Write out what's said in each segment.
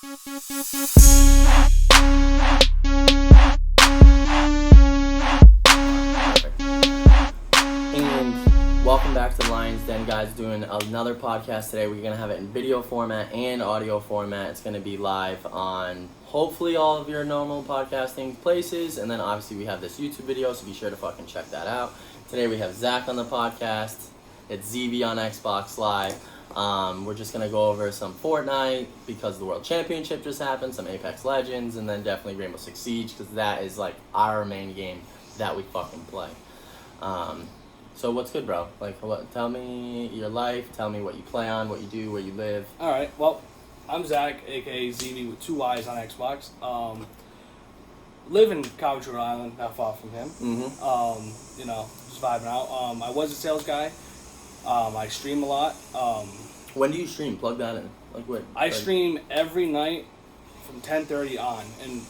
And welcome back to Lions Den, guys. Doing another podcast today. We're gonna have it in video format and audio format. It's gonna be live on hopefully all of your normal podcasting places, and then obviously we have this YouTube video, so be sure to fucking check that out. Today we have Zach on the podcast. It's ZV on Xbox Live. We're just gonna go over some Fortnite because the World Championship just happened, some Apex Legends, and then definitely Rainbow Six Siege because that is like our main game that we fucking play. So what's good, bro? Like, tell me your life. Tell me what you play on, what you do, where you live. All right. Well, I'm Zach, aka ZV with 2 Y's on Xbox. Live in Coventry, Rhode Island, not far from him. Mm-hmm. Just vibing out. I was a sales guy. I stream a lot. When do you stream? Plug that in. Like what? I stream every night from 10:30 on, and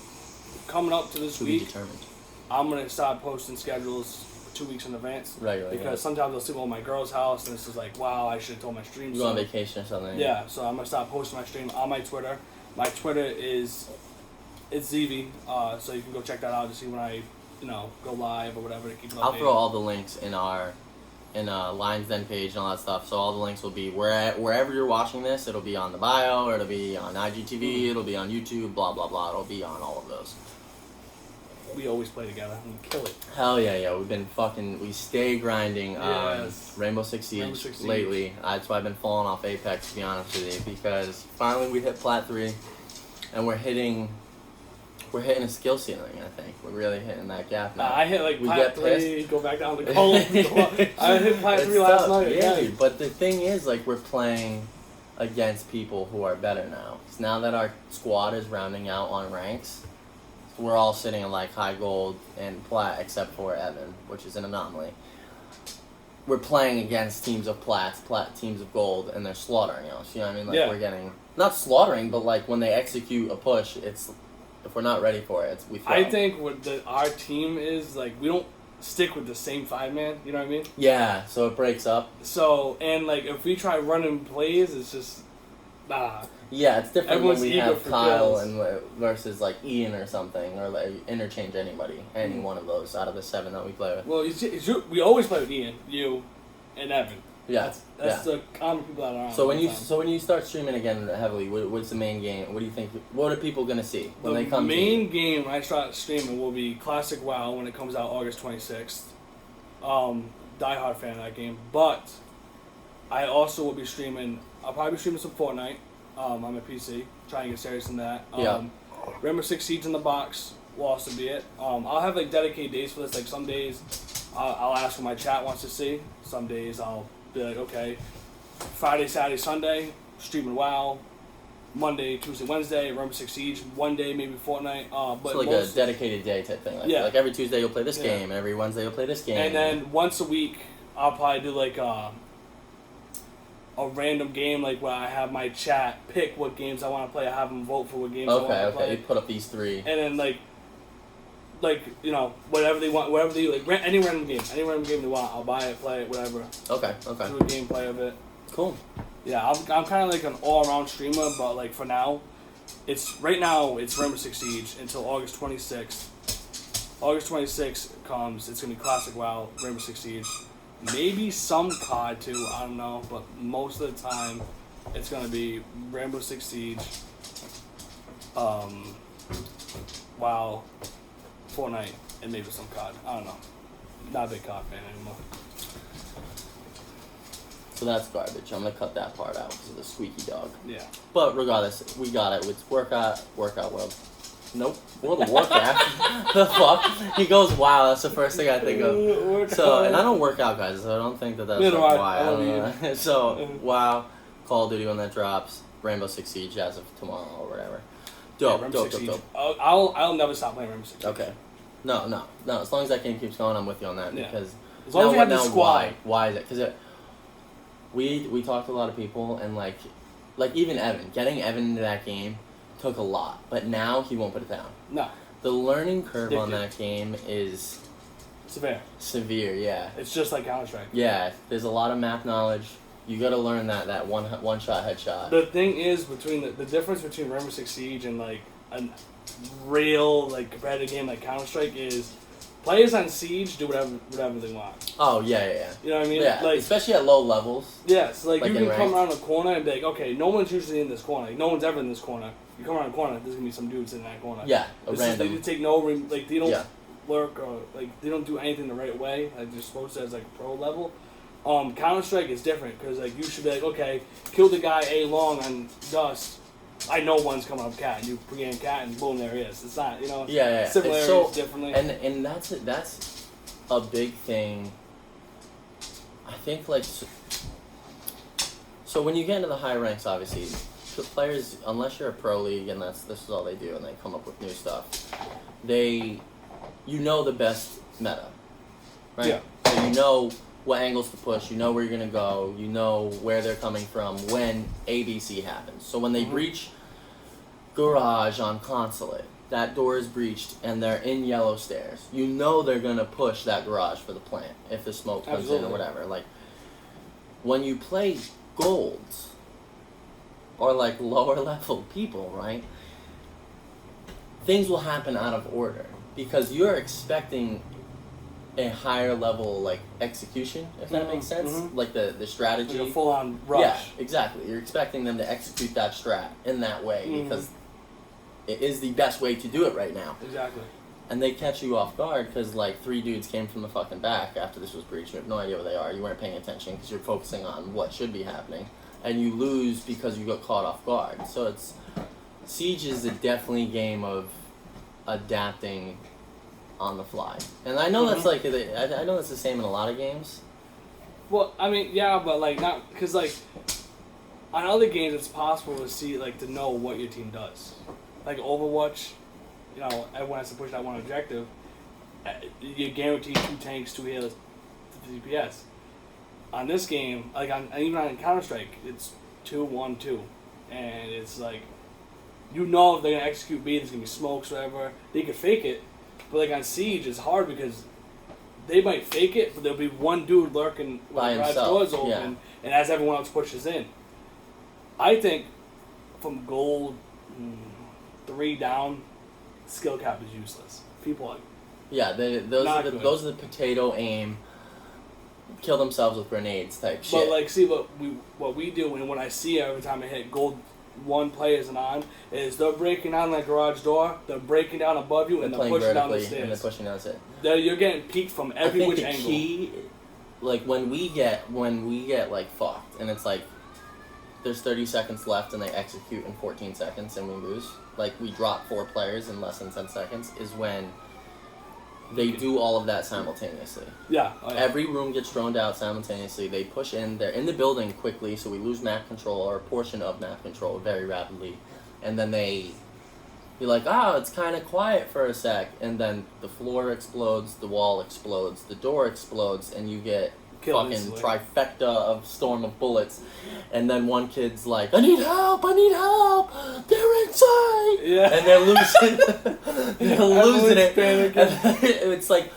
coming up to this To be week, determined. I'm gonna start posting schedules 2 weeks in advance. Right. Because sometimes I'll sleep at my girl's house, and it's just like, wow, I should have told my stream. You go on vacation or something. Yeah, so I'm gonna start posting my stream on my Twitter. My Twitter it's ZV, so you can go check that out to see when I, go live or whatever to keep it updated. I'll throw all the links in our Lions Den page and all that stuff. So all the links will be wherever you're watching this. It'll be on the bio, or it'll be on IGTV. It'll be on YouTube. Blah blah blah. It'll be on all of those. We always play together and kill it. Hell yeah. We stay grinding on Yes. Rainbow Six Siege lately. That's why I've been falling off Apex, to be honest with you, because finally we hit Plat 3, and we're hitting a skill ceiling, I think. We're really hitting that gap now. I hit We Plat get 3, go back down to gold. I hit Plat 3 last night. Yeah, Yeah. but the thing is, like, we're playing against people who are better now. 'Cause now that our squad is rounding out on ranks, we're all sitting in like high gold and plat, except for Evan, which is an anomaly. We're playing against teams of plat teams of gold, and they're slaughtering us. You know what I mean? Like, we're getting not slaughtering, but like when they execute a push, it's if we're not ready for it, we fail. I think our team is like we don't stick with the same 5-man. You know what I mean? Yeah, so it breaks up. So and like if we try running plays, it's just Yeah, it's different Everyone's when we eager have for Kyle kills. and versus like Ian or something, or like interchange any one of those out of the 7 that we play with. Well, we always play with Ian, you, and Evan. Yeah, That's the common people that are on. So when you start streaming again heavily, what's the main game? What do you think? What are people gonna see when they come? The main game when I start streaming will be Classic WoW when it comes out August 26th. Diehard fan of that game, but I also will be streaming. I'll probably be streaming some Fortnite on my PC. Try and get serious in that. Rainbow Six Siege in the box will also be it. I'll have like dedicated days for this. Like some days I'll ask what my chat wants to see. Some days I'll be like, okay, Friday, Saturday, Sunday, streaming WoW. Monday, Tuesday, Wednesday, Rainbow Six Siege. One day, maybe Fortnite. But so like a dedicated day type thing. Like every Tuesday you'll play this game, and every Wednesday you'll play this game. And then once a week, I'll probably do like a random game, like where I have my chat pick what games I want to play. I have them vote for what games I want to play. You put up these 3. And then like whatever they want, whatever they like, any random game they want, I'll buy it, play it, whatever. Okay. Do a gameplay of it. Cool. Yeah, I'm kind of like an all-around streamer, but like for now, right now it's Rainbow Six Siege until August 26th. August 26th comes, it's gonna be Classic WoW, Rainbow Six Siege, maybe some COD too, I don't know, but most of the time it's gonna be Rainbow Six Siege, WoW, Fortnite, and maybe some COD. I don't know. Not a big COD fan anymore. So that's garbage. I'm gonna cut that part out because of the squeaky dog. Yeah. But regardless, we got it. It's workout world. Nope. World of Warcraft. The fuck? He goes, wow, that's the first thing I think of. So, and I don't work out, guys, so I don't think that's like why. I don't know. So, wow, Call of Duty when that drops, Rainbow Six Siege as of tomorrow or whatever. Dope. I'll never stop playing Rainbow Six Siege. Okay. No. As long as that game keeps going, I'm with you on that. Yeah. Because as long as you have the squad. Why is it? Because we talked to a lot of people, and like even Evan, getting Evan into that game took a lot, but now he won't put it down. No. The learning curve on that game is severe. Yeah. It's just like Counter-Strike. Yeah, there's a lot of math knowledge. You got to learn that one shot headshot. The thing is, between the difference between Rainbow Six Siege and like a real like competitive game like Counter-Strike is players on Siege do whatever they want. Oh yeah. You know what I mean? Yeah, like, especially at low levels. yeah, so like Like you in can come ranked. around a corner and be like, okay, no one's usually in this corner. Like, no one's ever in this corner. You come around a corner, there's gonna be some dudes in that corner. Yeah, They take no like they don't Yeah. lurk or like they don't do anything the right way. Like they're supposed to as like pro level. Counter-Strike is different because like you should be like, okay, kill the guy A long on Dust. I know one's coming up cat. You pre-aim cat and boom, there he is. It's not, you know. Yeah. Similarities It's so, differently. and that's a big thing. I think like so when you get into the high ranks, obviously, players, unless you're a pro league and this is all they do and they come up with new stuff, you know the best meta, right? Yeah. So you know what angles to push, you know where you're gonna go, you know where they're coming from when ABC happens. So when they breach garage on Consulate, that door is breached and they're in yellow stairs, you know they're gonna push that garage for the plant if the smoke comes in or whatever. Like when you play golds or like lower level people, right? Things will happen out of order because you're expecting a higher level like execution, if that makes sense. Like the strategy. Like a full on rush. Yeah, exactly. You're expecting them to execute that strat in that way because it is the best way to do it right now. Exactly. And they catch you off guard because like 3 dudes came from the fucking back after this was breached. You have no idea where they are. You weren't paying attention because you're focusing on what should be happening, and you lose because you got caught off guard. So Siege is a definitely game of adapting on the fly, and I know that's like I know it's the same in a lot of games. Well, I mean, yeah, but like not because like on other games it's possible to see like to know what your team does. Like Overwatch, you know, everyone has to push that one objective. You guarantee 2 tanks, 2 healers, 50 DPS. On this game, like even on Counter-Strike, it's 2-1-2, and it's like you know if they're gonna execute B, there's gonna be smokes, whatever. They could fake it, but like on Siege, it's hard because they might fake it, but there'll be one dude lurking By when the garage himself, door's open, yeah. and as everyone else pushes in. I think from gold 3 down, skill cap is useless. People like Those are the potato aim, kill themselves with grenades type shit. But like, see what we do, and when I see every time I hit gold 1 players and on, is they're breaking down that garage door, they're breaking down above you, and they're pushing down the stairs. And they're pushing down the stairs. You're getting peeked from every which angle. Key, like when we get like fucked, and it's like there's 30 seconds left, and they execute in 14 seconds, and we lose. Like we drop 4 players in less than 10 seconds. Is when they do all of that simultaneously. Yeah. Oh, yeah. Every room gets droned out simultaneously. They push in. They're in the building quickly, so we lose map control or a portion of map control very rapidly. And then you're like, it's kind of quiet for a sec. And then the floor explodes, the wall explodes, the door explodes, and you get Killed fucking instantly. trifecta of storm of bullets. And then one kid's like, I need help, they're inside. Yeah. And they're losing, it. Panicking. And it's like,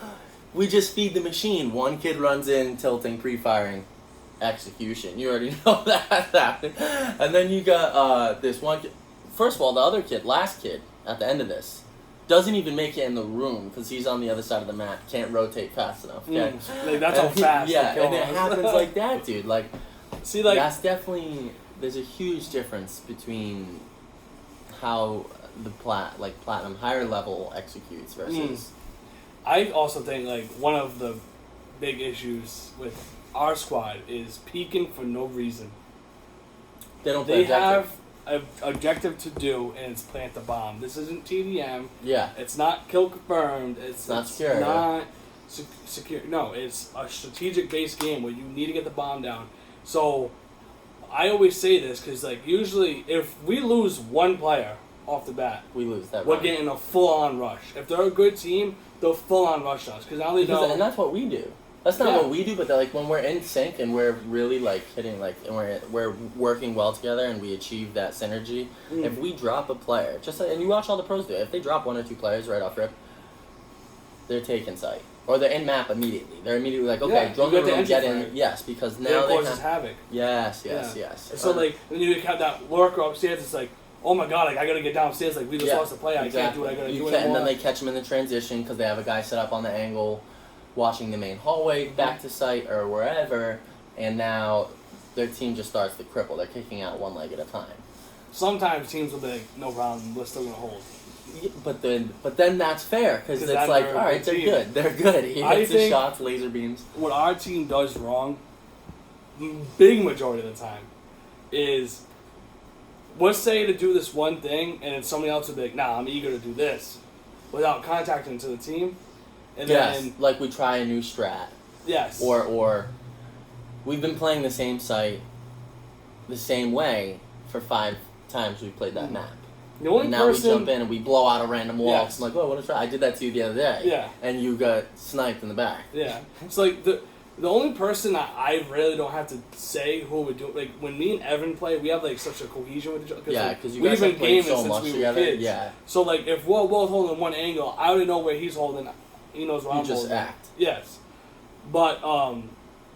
we just feed the machine. One kid runs in, tilting, pre-firing, execution. You already know that happened. And then you got this one kid. First of all, the other kid, last kid, at the end of this, doesn't even make it in the room because he's on the other side of the map. Can't rotate fast enough. Okay? Like that's how fast. Yeah, they kill and it us. happens like that, dude. Like, See, like that's definitely. There's a huge difference between how the platinum higher level executes versus. I also think like one of the big issues with our squad is peeking for no reason. They don't play They objective. have an objective to do, and it's plant the bomb. This isn't TDM. Yeah. It's not kill confirmed. It's not secure, Not secure. No, it's a strategic based game where you need to get the bomb down. So I always say this because like usually if we lose 1 player off the bat, We lose that. we're round. getting a full on rush. If they're a good team, they'll full on rush us because now they know. And that's what we do. That's not Yeah. what we do, but like when we're in sync and we're really like hitting like and we're working well together and we achieve that synergy. If we drop a player, just like, and you watch all the pros do it. If they drop 1 or 2 players right off rip, they're taking site. Or they're in map immediately. They're immediately like, okay, Yeah, drone you got the room, entry get for in. it. Yes, because now It they causes have... havoc. Yes. And so, like, when you have that lurker upstairs, it's like, oh my god, like, I gotta get downstairs, like, we just lost the play, I can't do what I gotta do anymore. And then they catch them in the transition because they have a guy set up on the angle, watching the main hallway, back to site or wherever, and now their team just starts to cripple. They're kicking out one leg at a time. Sometimes teams will be like, no problem, we're still gonna hold. Yeah, but then that's fair because it's like, all right, they're good. They're good. He hits the shots, laser beams. What our team does wrong, big majority of the time, is we'll say to do this one thing, and then somebody else will be like, nah, I'm eager to do this, without contacting to the team. And then, like we try a new strat. Yes. Or we've been playing the same site the same way for 5 times we've played that map. The only and now person, we jump in and we blow out a random wall. Yes. I'm like, oh, what a try. I did that to you the other day. Yeah. And you got sniped in the back. Yeah. It's like the only person that I really don't have to say who would do it. Like, when me and Evan play, we have, like, such a cohesion with each other. Yeah, because you guys have played so much together. Kids. Yeah. So, like, if we're both holding one angle, I already know where he's holding. He knows where I'm holding. You just act. Yes. But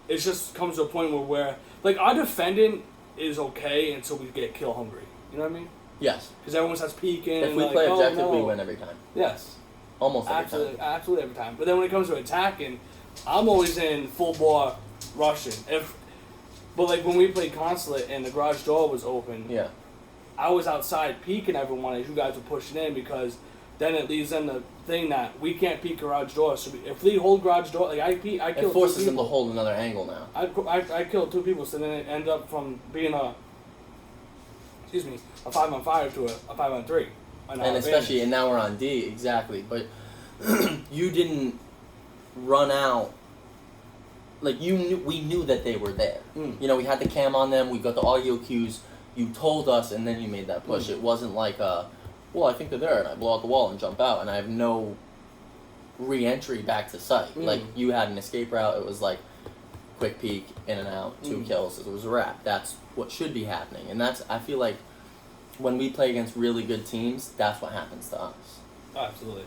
it just comes to a point where like, our defending is okay until we get kill hungry. You know what I mean? Yes. Because everyone starts peeking. If we play objective, we win every time. Yes. Almost every time. Absolutely every time. But then when it comes to attacking, I'm always in full bore rushing. But like when we played Consulate and the garage door was open, yeah, I was outside peeking everyone as you guys were pushing in, because then it leaves them the thing that we can't peek garage door. So if they hold garage door, like I killed 2 people. It forces them to hold another angle now. I killed 2 people, so then it ended up from being a 5-on-5 to a 5-on-3. And especially, and now we're on D, exactly. But you didn't run out. Like, we knew that they were there. Mm. You know, we had the cam on them, we got the audio cues, you told us, and then you made that push. It wasn't like, well, I think they're there, and I blow out the wall and jump out, and I have no re-entry back to site. Like, you had an escape route, it was like, quick peek, in and out, 2 kills, it was a wrap. That's what should be happening. And that's, I feel like, when we play against really good teams, that's what happens to us. Absolutely.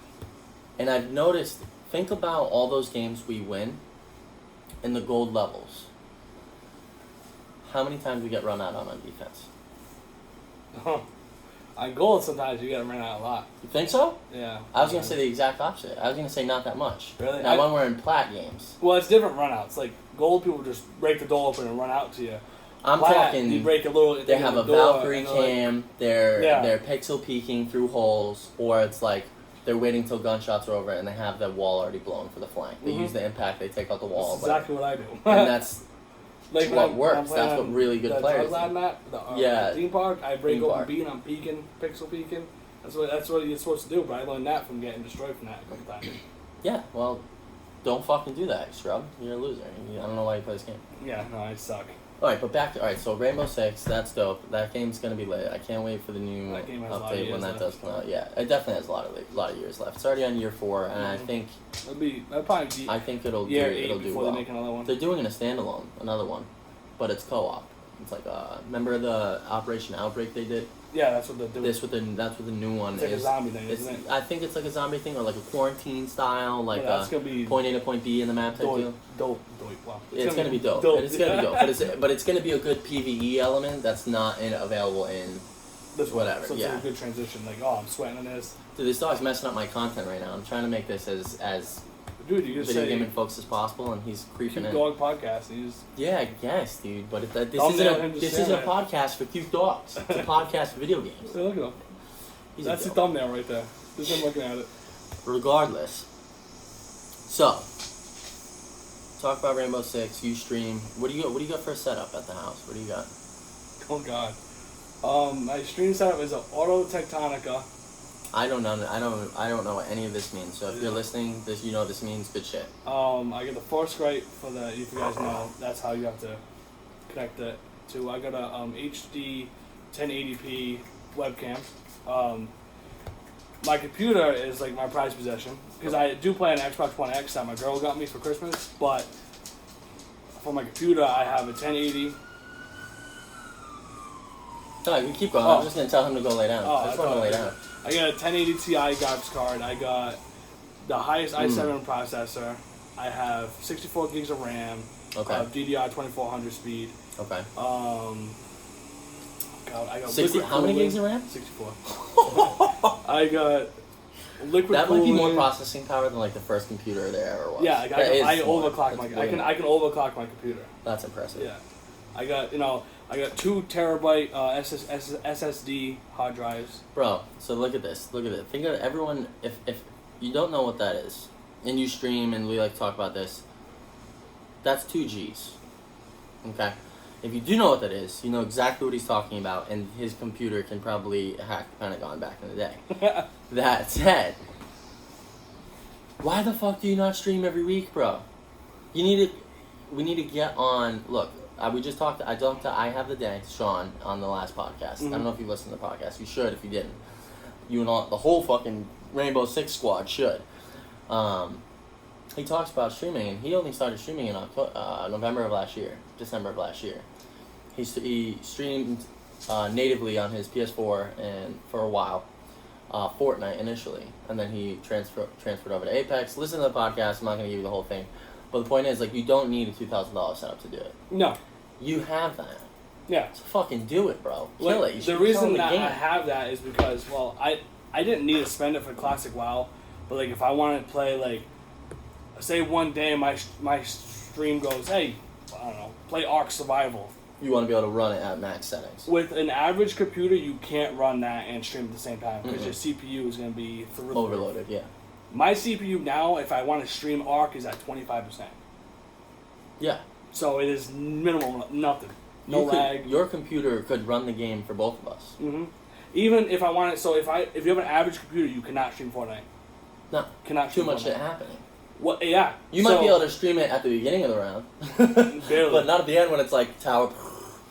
And I've noticed, think about all those games we win in the gold levels. How many times we get run out on defense? On gold, sometimes you get run out a lot. You think so? Yeah. I was going to say the exact opposite. I was going to say not that much. Really? Now, when we're in plat games. Well, it's different runouts. Like, gold people just break the door open and run out to you. I'm Plat, talking. You break a little. They have a Valkyrie cam. They're pixel peeking through holes, or it's like they're waiting till gunshots are over and they have the wall already blown for the flank. They use the impact. They take out the wall. That's exactly what I do. And that's like what works. That's what really good players do. The drug lab map, the theme park. I break open B and I'm peeking, pixel peeking. That's what you're supposed to do. But I learned that from getting destroyed from that a couple times. Yeah. Well, don't fucking do that, scrub. You're a loser. I don't know why you play this game. Yeah. No, I suck. Alright, but back to... Alright, so Rainbow Six, that's dope. That game's gonna be lit. I can't wait for the new update when that does come out. Yeah, it definitely has a lot of years left. It's already on year 4, and I think... That'll probably be I think it'll do before well. they make another one. They're doing it a standalone, another one. But it's co-op. It's like, remember the Operation Outbreak they did? Yeah, that's what they're doing. That's what the new one is. It's like a zombie thing, isn't it? I think it's like a zombie thing, or like a quarantine style, like that's gonna be point A to point B in the map type deal. Dope. Wow. It's gonna be dope. It's gonna be dope. But it's gonna be a good PvE element that's not available in this whatever. So it's like a good transition. Like, oh, I'm sweating on this. Dude, this dog's messing up my content right now. I'm trying to make this as dude, you just video gaming folks as possible, and he's creeping in. Dog podcast. Yeah, I guess, dude. But this isn't a podcast for cute dogs. It's a podcast for video games. So look at him. That's the thumbnail right there. Just him looking at it. Regardless. So, talk about Rainbow Six. You stream. What do you got for a setup at the house? What do you got? Oh God. My stream setup is an Auto Tectonica. I don't know what any of this means. So if you're listening, this means good shit. I get the Force-Grite for the. If you guys know, that's how you have to connect it to. I got a HD 1080p webcam. My computer is like my prized possession because I do play an Xbox One X that my girl got me for Christmas. But for my computer, I have a 1080. No, you keep going. I'm just gonna tell him to go lay down. Oh, I just want to lay down. I got a 1080 Ti graphics card. I got the highest i7 processor. I have 64 gigs of RAM. Okay. I have DDR 2400 speed. Okay. God, I got 60, liquid how many cooling. gigs of RAM? 64. I got liquid That cooling. might be more processing power than like the first computer there ever was. Yeah, I overclock my. I can overclock my computer. That's impressive. Yeah, I got 2 terabyte SSD hard drives. Bro, so look at this. Look at it. Think of everyone. If you don't know what that is, and you stream, and we like to talk about this, that's 2 Gs. Okay. If you do know what that is, you know exactly what he's talking about, and his computer can probably hack the Pentagon back in the day. That said, why the fuck do you not stream every week, bro? We need to get on. Look, we just talked. I have the day, Sean, on the last podcast. Mm-hmm. I don't know if you listened to the podcast. You should if you didn't. You and all the whole fucking Rainbow Six squad should. He talks about streaming, and he only started streaming in November of last year, December of last year. He streamed natively on his PS4 and for a while, Fortnite initially, and then he transferred over to Apex. Listen to the podcast. I'm not gonna give you the whole thing, but the point is, like, you don't need a $2,000 setup to do it. No. You have that. Yeah. So fucking do it, bro. Kill it. You should the be reason killing that the game. I have that is because, well, I didn't need to spend it for Classic WoW, but like if I wanted to play, like, say one day my stream goes, hey, I don't know, play Ark Survival. You want to be able to run it at max settings. With an average computer, you can't run that and stream at the same time because your CPU is going to be Overloaded, yeah. My CPU now, if I want to stream Ark, is at 25%. Yeah. So it is minimal, nothing. No lag. Your computer could run the game for both of us. Mm-hmm. Even if I wanted, so if you have an average computer, you cannot stream Fortnite. No. Cannot Too stream much Fortnite. shit happening. Well, yeah. You might be able to stream it at the beginning of the round. Barely. But not at the end when it's like tower.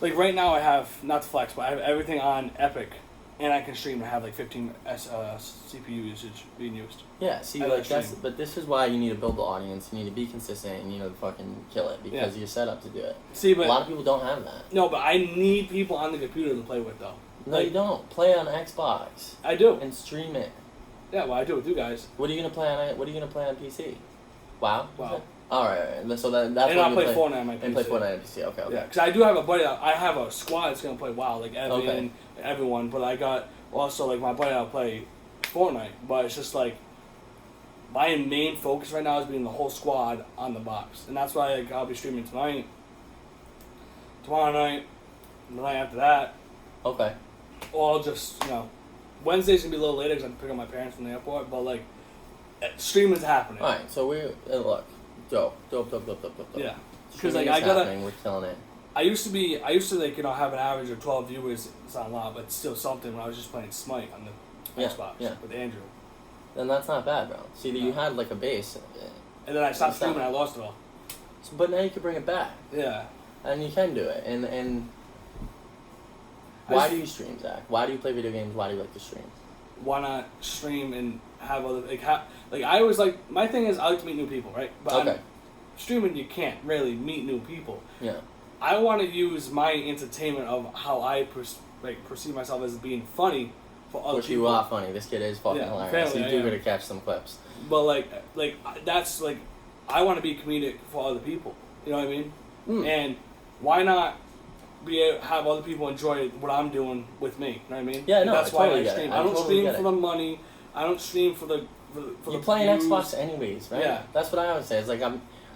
Like right now I have, not to flex, but I have everything on Epic, and I can stream and have like 15 CPU usage being used. Yeah, see, but this is why you need to build the audience, you need to be consistent, and you need to fucking kill it, because you're set up to do it. See, but a lot of people don't have that. No, but I need people on the computer to play with, though. No, you don't. Play on Xbox. I do. And stream it. Yeah, well, I do with you guys. What are you gonna play on? What are you gonna play on PC? WoW. WoW. All right. So that's and what I'll you play Fortnite on my PC. And play Fortnite on PC. Okay. Yeah, because I do have a buddy. I have a squad that's gonna play WoW, like Evan and everyone. But I got also like my buddy that'll play Fortnite. But it's just like my main focus right now is being the whole squad on the box, and that's why I'll be streaming tonight, tomorrow night, and the night after that. Okay. Or I'll just Wednesday's gonna be a little later because I have to pick up my parents from the airport. But like, streaming's happening. All right. So look. Dope. Yeah, because like we're killing it. I used to like have an average of 12 viewers. It's not a lot, but it's still something. When I was just playing Smite on the Xbox with Andrew. Then that's not bad, bro. See, you had like a base. And then I stopped streaming. I lost it all. So, but now you can bring it back. Yeah. And you can do it. And why do you stream, Zach? Why do you play video games? Why do you like to stream? Why not stream and have other I always like, my thing is I like to meet new people, right? But streaming, you can't really meet new people. Yeah. I want to use my entertainment of how I perceive myself as being funny for other people. You are funny. This kid is fucking hilarious. You do gotta catch some clips. But that's like, I want to be comedic for other people. You know what I mean? And why not have other people enjoy what I'm doing with me? You know what I mean? Yeah, no, that's why I stream. I don't stream for the money. I don't stream for the. You play an Xbox anyways, right? Yeah. That's what I always say. It's like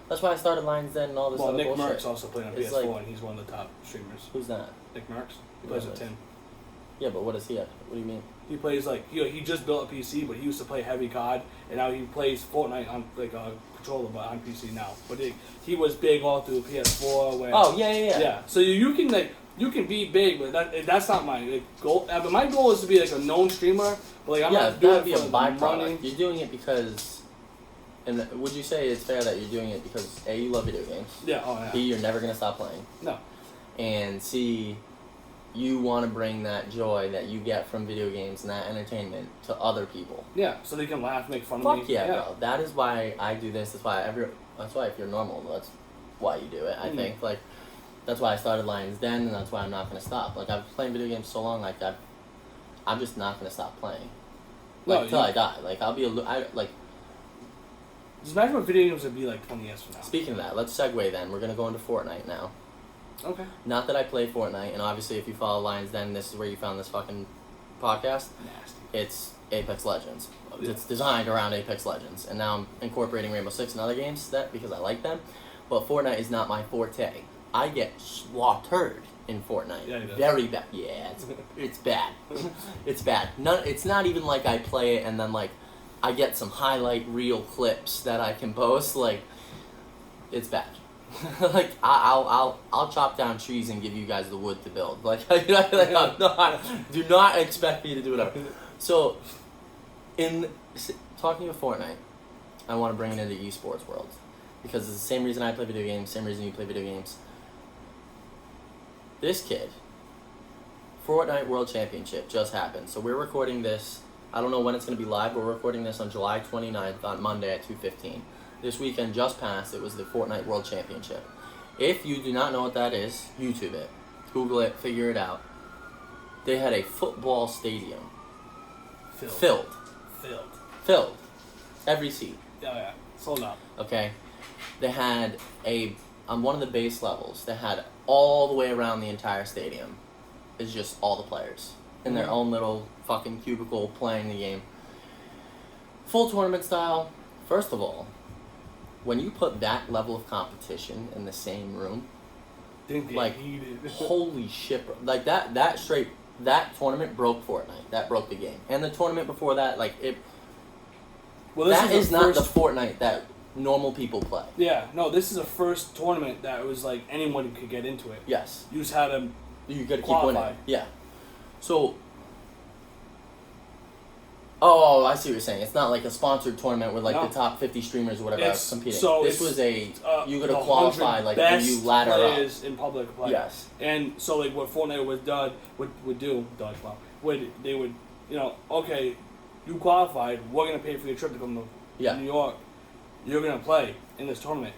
that's why I started Lions Den and all this other Nick bullshit. Merckx also playing on PS4, and he's one of the top streamers. Who's that? Nick Merckx. He plays with Tim. Yeah, but what does he have? What do you mean? He plays he just built a PC, but he used to play heavy COD, and now he plays Fortnite on a controller, but on PC now. But he was big all through PS4. Yeah. So you can be big, but that's not my goal. But my goal is to be like a known streamer. But I'm not doing it for a byproduct. money. You're doing it because, and would you say it's fair that you're doing it because A, you love video games? Yeah. Oh yeah. B, you're never gonna stop playing. No. And C, you want to bring that joy that you get from video games and that entertainment to other people. Yeah, so they can laugh, make fun of me. Fuck yeah, bro. That is why I do this. That's why if you're normal, that's why you do it. I think that's why I started Lions Den, and that's why I'm not gonna stop. Like, I've been playing video games so long, I'm just not gonna stop playing. Until I die. Like, I'll be Just imagine what video games would be like 20 years from now. Speaking of that, let's segue then. We're going to go into Fortnite now. Okay. Not that I play Fortnite, and obviously if you follow Lions Den, this is where you found this fucking podcast. Nasty. It's Apex Legends. Yeah. It's designed around Apex Legends, and now I'm incorporating Rainbow Six and other games that because I like them. But Fortnite is not my forte. I get slaughtered in Fortnite. Yeah, he does. Very bad. Yeah, it's bad. It's bad. It's not even like I play it and then like I get some highlight reel clips that I can post. Like, it's bad. Like I'll chop down trees and give you guys the wood to build. Like, do not expect me to do whatever. So, in talking of Fortnite, I want to bring it into the esports world because it's the same reason I play video games, same reason you play video games. This kid, Fortnite World Championship just happened. So we're recording this. I don't know when it's going to be live, but we're recording this on July 29th on Monday at 2:15. This weekend just passed. It was the Fortnite World Championship. If you do not know what that is, YouTube it. Google it. Figure it out. They had a football stadium. Filled. Every seat. Yeah. Sold out. Okay. They had on one of the base levels, they had all the way around the entire stadium is just all the players in their own little fucking cubicle playing the game. Full tournament style. First of all, when you put that level of competition in the same room, like, holy shit, bro. Like, that tournament broke Fortnite. That broke the game. And the tournament before that, like, that is not the Fortnite that normal people play. Yeah, no, this is the first tournament that was like anyone could get into it. Yes. You just had to You gotta keep qualify. winning. Yeah. So, I see what you're saying. It's not like a sponsored tournament where like the top 50 streamers or whatever are competing. So this was you gotta the qualify 100 like when you ladder up. players in public play. Yes. And so like what Fortnite they would okay, you qualified, we're gonna pay for your trip to come to New York. You're gonna play in this tournament.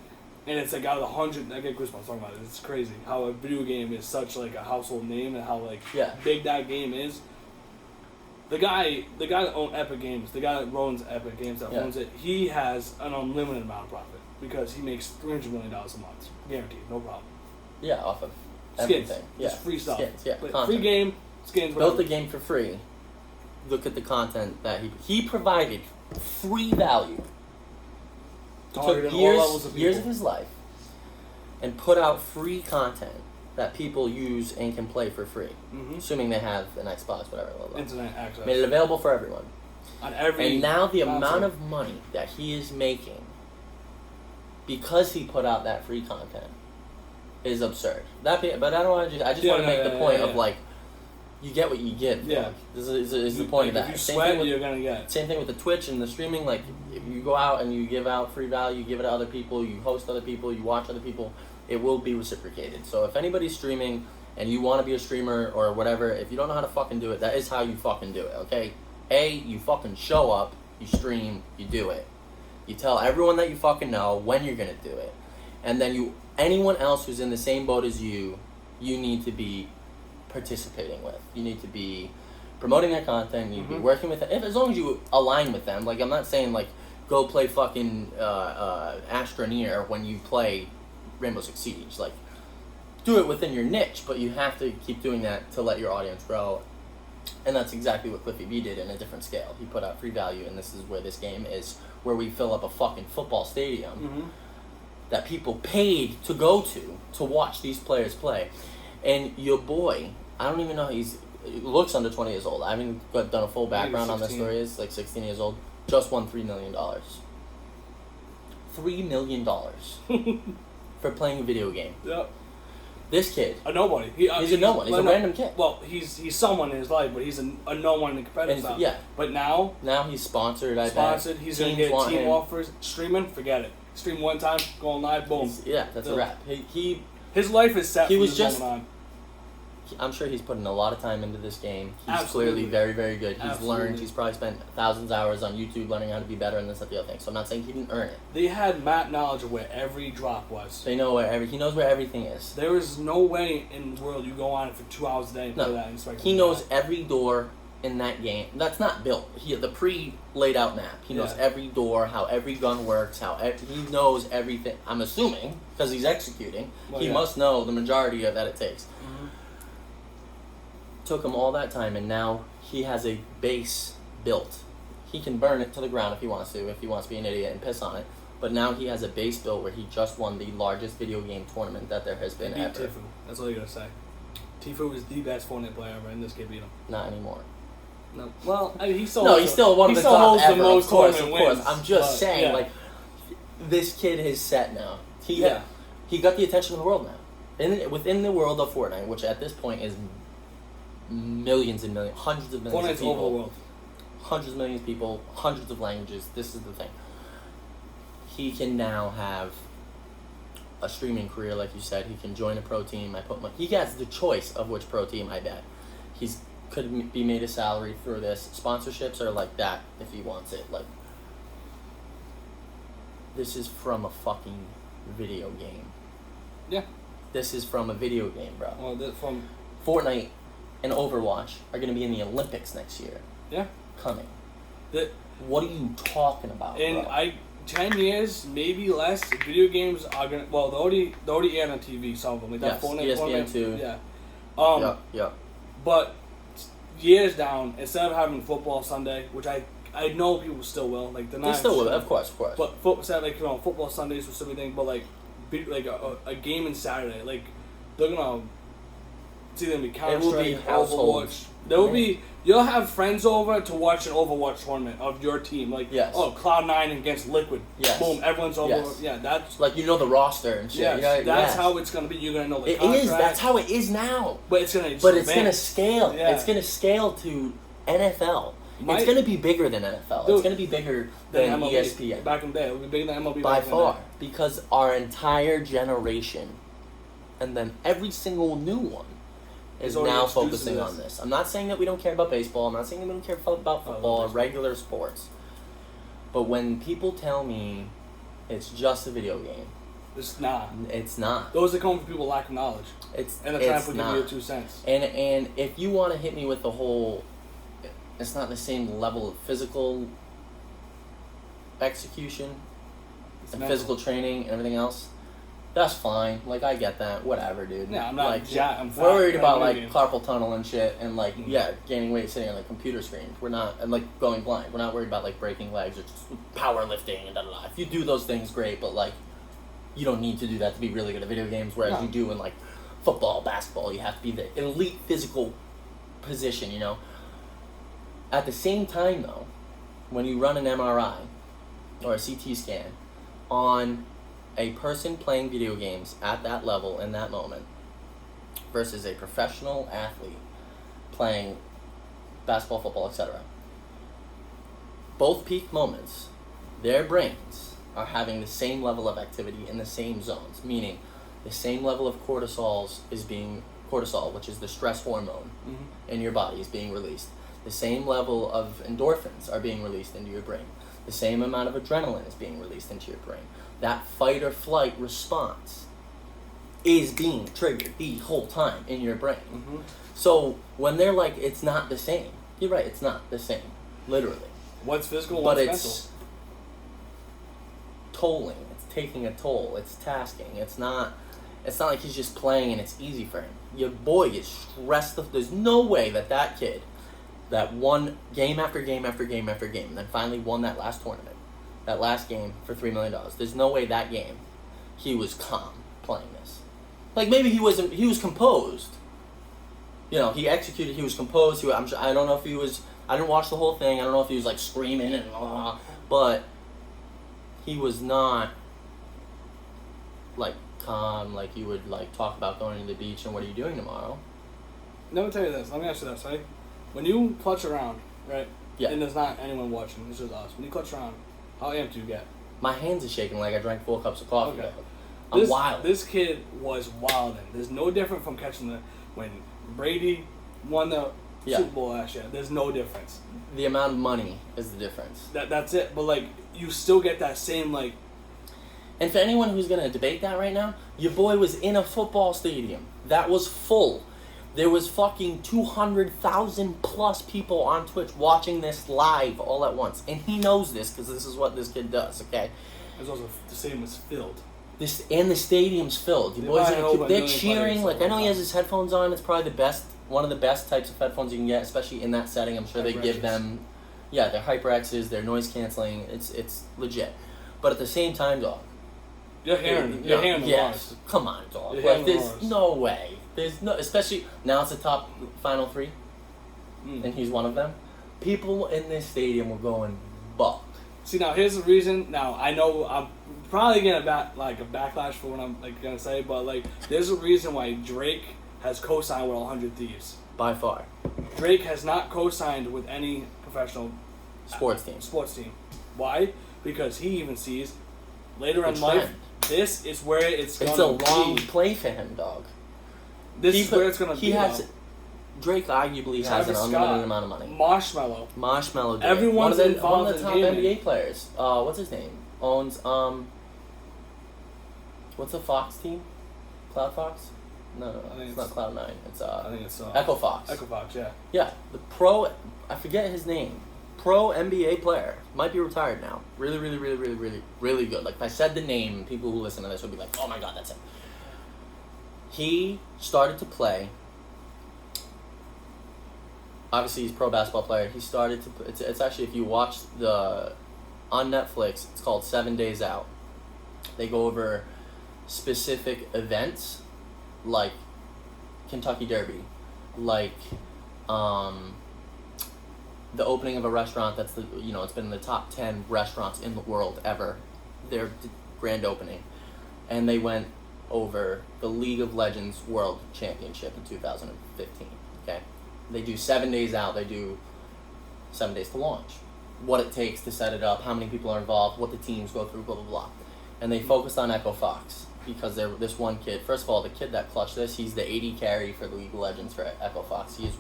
And it's like out of the 100, I get goosebumps talking about it. It's crazy how a video game is such like a household name and how like big that game is. The guy that owns Epic Games, the guy that runs Epic Games that owns it, he has an unlimited amount of profit because he makes $300 million a month, guaranteed, no problem. Yeah, off of skins, everything. just free stuff. Skins, free game, skins. Whatever. Built the game for free. Look at the content that he provided free value. Targeted took all levels of years people. of his life and put out free content that people use and can play for free, assuming they have an Xbox, whatever. Blah, blah. Internet access. Made it available for everyone. On every and now the console. amount of money that he is making because he put out that free content is absurd. But I don't want to. I just want to make the point of like, you get what you get. Yeah, like, this is the point of that. If you sweat, you're gonna get. Same thing with the Twitch and the streaming. Like, if you go out and you give out free value, you give it to other people, you host other people, you watch other people, it will be reciprocated. So if anybody's streaming and you want to be a streamer or whatever, if you don't know how to fucking do it, that is how you fucking do it. Okay, you fucking show up, you stream, you do it. You tell everyone that you fucking know when you're gonna do it, and then anyone else who's in the same boat as you need to be participating with. You need to be promoting their content. You need to be working with them. As long as you align with them. Like, I'm not saying like go play fucking Astroneer when you play Rainbow Six Siege. Like, do it within your niche, but you have to keep doing that to let your audience grow. And that's exactly what Cliffy B did in a different scale. He put out free value, and this is where this game is, where we fill up a fucking football stadium that people paid to go to watch these players play. And your boy, I don't even know, he looks under 20 years old. I haven't done a full background on this story. He's like 16 years old. Just won $3 million. $3 million for playing a video game. Yep. This kid. A nobody. He's a no one. He's a random kid. Well, he's someone in his life, but he's a no one in the competitive stuff. Yeah. But now he's sponsored, I bet. Sponsored. He's going to get team offers. Streaming, forget it. Stream one time, going live, boom. That's a wrap. His life is set. He was just. I'm sure he's putting a lot of time into this game. He's clearly very, very good. He's learned. He's probably spent thousands of hours on YouTube learning how to be better and this and the other thing. So I'm not saying he didn't earn it. They had map knowledge of where every drop was. They know he knows where everything is. There is no way in the world you go on it for 2 hours a day and play that. He knows every door in that game. That's not built. The pre-laid out map. He knows Yeah. every door, how every gun works, he knows everything. I'm assuming because he's executing. Well, he yeah. must know the majority of that it takes. Mm-hmm. Took him all that time, and now he has a base built. He can burn it to the ground if he wants to be an idiot and piss on it. But now he has a base built where he just won the largest video game tournament that there has been He beat ever. Tifu. That's all you gotta say. Tifu is the best Fortnite player ever, and this kid beat him. Not anymore. No, well, I mean, he's still No, he's still one of the top holds ever. the most of course. tournament wins. I'm just but, saying, yeah. like, this kid is set now. He got the attention of the world now. Within the world of Fortnite, which at this point is millions and millions, hundreds of millions Fortnite's of over the people, world. hundreds of millions of people, hundreds of languages. This is the thing. He can now have a streaming career, like you said. He can join a pro team. He has the choice of which pro team. I bet could be made a salary through this. Sponsorships are like that if he wants it. Like, this is from a fucking video game. Yeah. This is from a video game, bro. Well, from Fortnite and Overwatch are going to be in the Olympics next year. Yeah. Coming. the What are you talking about, in bro? 10 years, maybe less. Video games are gonna. Well, they already aired on TV. Some of them, like that Yes, Fortnite ESPN tournament. 2. Yeah. Yeah. But years down, instead of having football Sunday, which I know people still will, like they're not. They still will, of course. But instead, like football Sundays or something, but like a game on Saturday, like they're gonna. It's either gonna be Counter It will be Strike, households. Overwatch. There will be. You'll have friends over to watch an Overwatch tournament of your team, like Yes. Cloud9 against Liquid. Yes. Boom, everyone's over. Yes. Yeah, that's. Like, you know the roster and shit. Yes, You know, that's yes. how it's gonna be. You're gonna know the It contract. is. That's how it is now. But it's gonna. But it's advance. going to scale. Yeah. It's going to scale to NFL. My- It's going to be bigger than NFL. Dude, it's going to be bigger than MLB. ESPN. Back in the day, it would be bigger than MLB. By back in the far. day. Because our entire generation, and then every single new one, is Is already now introduced focusing to on this. this. I'm not saying that we don't care about baseball. I'm not saying that we don't care about football or baseball. regular sports. But when people tell me it's just a video game, It's not. it's not. Those are coming from people lack of knowledge, It's and they're trying it's to give not. you your 2 cents. And if you want to hit me with the whole, it's not the same level of physical execution It's and mental. physical training and everything else, that's fine. Like, I get that. Whatever, dude. Yeah, I'm not like, I'm fat, we're worried but about I'm like Indian. carpal tunnel and shit, and like Mhm. gaining weight sitting on like computer screens. We're not, and like going blind. We're not worried about like breaking legs or just powerlifting and da da da. If you do those things, great, but like, you don't need to do that to be really good at video games. Whereas No. you do in like football, basketball, you have to be the elite physical position. You know. At the same time, though, when you run an MRI or a CT scan on a person playing video games at that level in that moment versus a professional athlete playing basketball, football, etc., both peak moments, their brains are having the same level of activity in the same zones, meaning the same level of cortisol, which is the stress hormone in your body, is being released. The same level of endorphins are being released into your brain. The same amount of adrenaline is being released into your brain. That fight or flight response is being triggered the whole time in your brain. Mm-hmm. So when they're like, it's not the same, you're right, it's not the same, literally. What's physical? But What's it's tolling, it's taking a toll, it's tasking. It's not like he's just playing and it's easy for him. Your boy is stressed. There's no way that kid that won game after game after game after game, and then finally won that last tournament, that last game for $3 million. There's no way that game he was calm playing this. Like, maybe he was composed. You know, he executed, he was composed. I don't know if he was, I didn't watch the whole thing. I don't know if he was like screaming and but he was not like calm, like you would like talk about going to the beach and what are you doing tomorrow? Let me tell you this. Let me ask you this, right? When you clutch around, right? Yeah. And there's not anyone watching. It's just us. When you clutch around, how amped do you get? My hands are shaking like I drank 4 cups of coffee. Okay. I'm wild. This kid was wilding. There's no different from catching when Brady won the Super Bowl last year. There's no difference. The amount of money is the difference. That's it. But like, you still get that same like. And for anyone who's gonna debate that right now, your boy was in a football stadium that was full. There was fucking 200,000 plus people on Twitch watching this live all at once. And he knows this because this is what this kid does, okay? There's also the stadium was filled. And the stadium's filled. You boys, they're cheering. players, Like, I know he has his headphones on. It's probably one of the best types of headphones you can get, especially in that setting. I'm sure they give them, yeah, they're HyperX's, they're noise canceling. It's legit. But at the same time, dog. You're hearing the yes. Come on, dog. You're Like, hearing the there's roars. no way. There's no, especially now it's the top final three, and he's one of them. People in this stadium were going buck. See, now here's the reason. Now I know I'm probably gonna a backlash for what I'm gonna say, but there's a reason why Drake has co-signed with 100 Thieves. By far. Drake has not co-signed with any professional Sports team. Why? Because he even sees later The in life, trend. this is where it's It's a gonna long be. play for him, dog. This is where it's gonna he be. has now. Drake arguably has Travis an Scott, unlimited amount of money. Marshmallow. Drake. Everyone's one involved of the in top gaming. NBA players. What's his name? Owns what's the Fox team? Cloud Fox? No, I think it's not Cloud9. It's I think it's Echo Fox. Echo Fox, yeah. Yeah, the I forget his name. Pro NBA player. Might be retired now. Really, really, really, really, really, really good. Like, if I said the name, people who listen to this would be like, oh my god, that's him. He started to play. Obviously, he's a pro basketball player. He started to. It's actually, if you watch on Netflix, it's called 7 Days Out. They go over specific events, like Kentucky Derby, like the opening of a restaurant that's it's been in the top 10 restaurants in the world ever. Their grand opening, and they went over the League of Legends World Championship in 2015. Okay, they do 7 days out. They do 7 days to launch. What it takes to set it up, how many people are involved, what the teams go through, blah blah blah, and they focused on Echo Fox because this one kid. First of all, the kid that clutched this, he's the AD carry for the League of Legends for Echo Fox. He is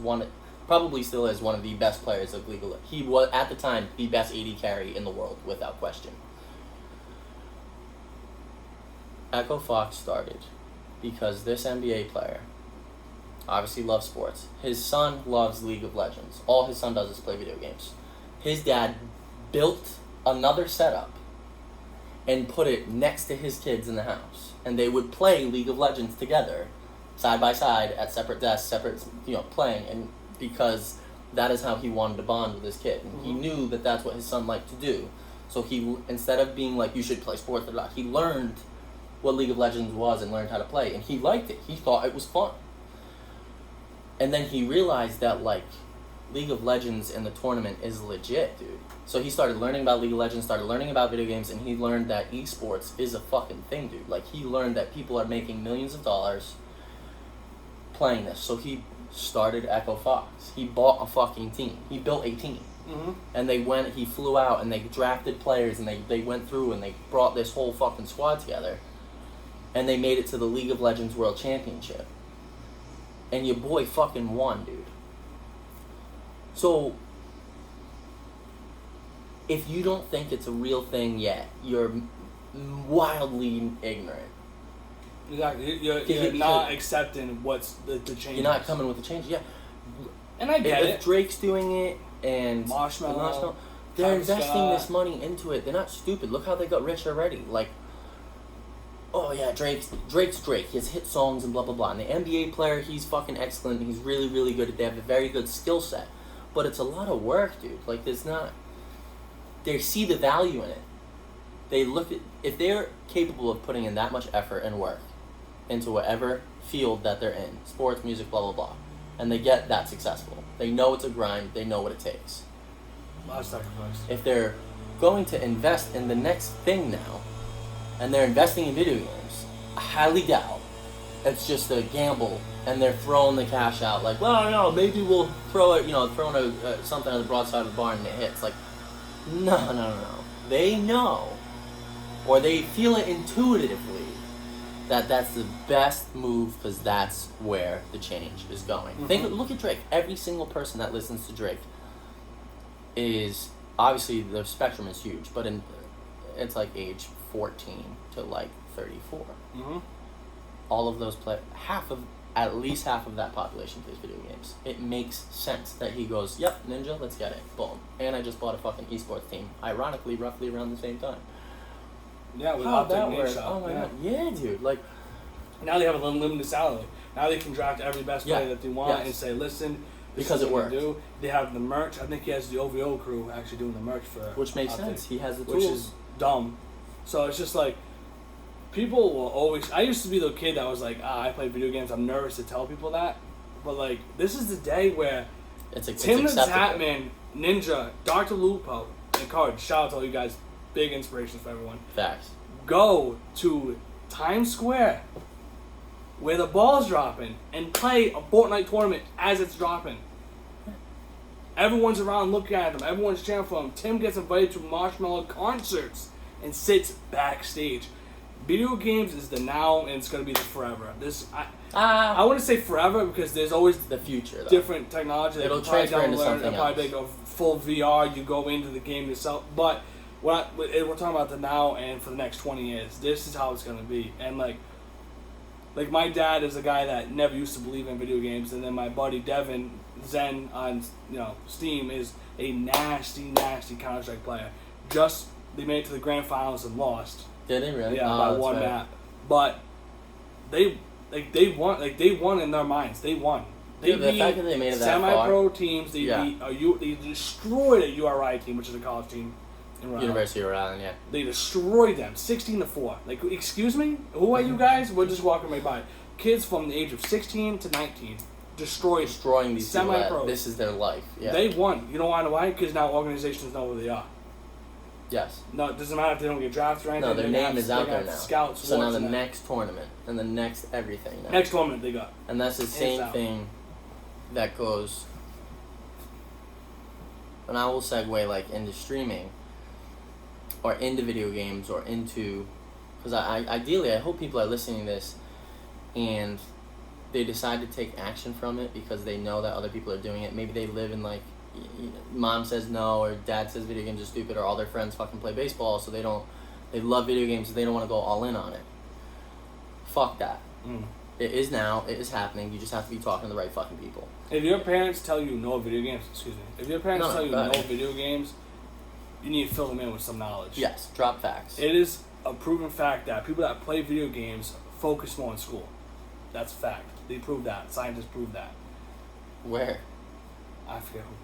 probably still is one of the best players of League of Legends. He was at the time the best AD carry in the world without question. Echo Fox started because this NBA player obviously loves sports. His son loves League of Legends. All his son does is play video games. His dad built another setup and put it next to his kids in the house. And they would play League of Legends together, side by side, at separate desks, playing. And because that is how he wanted to bond with his kid. And he knew that that's what his son liked to do. So he, instead of being like, you should play sports, he learned what League of Legends was and learned how to play. And he liked it. He thought it was fun. And then he realized that, League of Legends in the tournament is legit, dude. So he started learning about League of Legends, started learning about video games, and he learned that esports is a fucking thing, dude. He learned that people are making millions of dollars playing this. So he started Echo Fox. He bought a fucking team. He built a team. Mm-hmm. And he flew out, and they drafted players, and they went through, and they brought this whole fucking squad together. And they made it to the League of Legends World Championship. And your boy fucking won, dude. So, if you don't think it's a real thing yet, you're wildly ignorant. Exactly. You're not accepting what's the change. You're not coming with the change, yeah. And I get if it. Drake's doing it and Marshmallow, they're Travis investing Scott. this money into it. They're not stupid. Look how they got rich already. Oh yeah, Drake's Drake. He has hit songs and blah blah blah. And the NBA player, he's fucking excellent. He's really really good. They have a very good skill set, but it's a lot of work, dude. There's not. They see the value in it. They look at if they're capable of putting in that much effort and work into whatever field that they're in, sports, music, blah blah blah, and they get that successful. They know it's a grind. They know what it takes. A lot of sacrifice. If they're going to invest in the next thing now, and they're investing in video games, I highly doubt it's just a gamble, and they're throwing the cash out well, no, maybe we'll throw it, throwing something at the broadside of the barn and it hits. No. They know, or they feel it intuitively, that that's the best move because that's where the change is going. Mm-hmm. Look at Drake. Every single person that listens to Drake is, obviously the spectrum is huge, but it's age 14 to 34. Mm-hmm. All of those half of at least half of that population plays video games. It makes sense that he goes, yep, Ninja, let's get it. Boom. And I just bought a fucking esports team. Ironically, roughly around the same time. Yeah, with How'd Optic that work? Nation. Oh my god. Yeah, dude. Like, Now they have an unlimited salary. Now they can draft every best player that they want and say, listen, this because is it what works. we do. They have the merch. I think he has the OVO crew actually doing the merch for Which makes Optic, sense. He has the which tools. is dumb. So it's just like, people will always... I used to be the kid that was like, I play video games. I'm nervous to tell people that. But like, this is the day where it's Tim the acceptable. Tatman, Ninja, Dr. Lupo, and Card, shout out to all you guys. Big inspirations for everyone. Facts. Go to Times Square where the ball's dropping and play a Fortnite tournament as it's dropping. Everyone's around looking at them. Everyone's cheering for him. Tim gets invited to Marshmallow concerts and sits backstage. Video games is the now and it's going to be the forever. I wouldn't say forever because there's always the future, though. different technology. That It'll you probably transfer into download, something it'll probably else. make a full VR. You go into the game yourself. But we're talking about the now and for the next 20 years. This is how it's going to be. And like my dad is a guy that never used to believe in video games, and then my buddy Devin Zen on Steam is a nasty Counter-Strike player. They made it to the grand finals and lost. Did they really? Yeah, Oh, by that's one right. map. But they won in their minds. They won. They The beat fact that they made it that semi-pro far. teams. They Yeah. they destroyed a URI team, which is a college team in Rhode Island. University of Rhode Island, yeah. They destroyed them, 16-4. Like, excuse me, who are you guys? We're just walking right by. Kids from the age of 16 to 19 destroyed Destroying these people. semi-pro. This is their life. Yeah. They won. You know why? Because now organizations know who they are. Yes. No, it doesn't matter if they don't get drafted or anything. No, their They're gonna name have- is out they're there gonna now. have Scouts. So now the watching them. next tournament and the next everything now. Next tournament they got. And that's the same out. thing that goes. And I will segue like into streaming, or into video games, or into, because ideally I hope people are listening to this, and they decide to take action from it because they know that other people are doing it. Maybe they live in like, mom says no, or dad says video games are stupid, or all their friends fucking play baseball, so they love video games, so they don't want to go all in on it. Fuck that. It is now. It is happening. You just have to be talking to the right fucking people. If your parents tell you no video games, if your parents No, tell you go no ahead. video games, you need to fill them in with some knowledge. Yes, drop facts. It is a proven fact that people that play video games focus more in school. That's a fact. They proved that. Scientists proved that. Where? I forget who.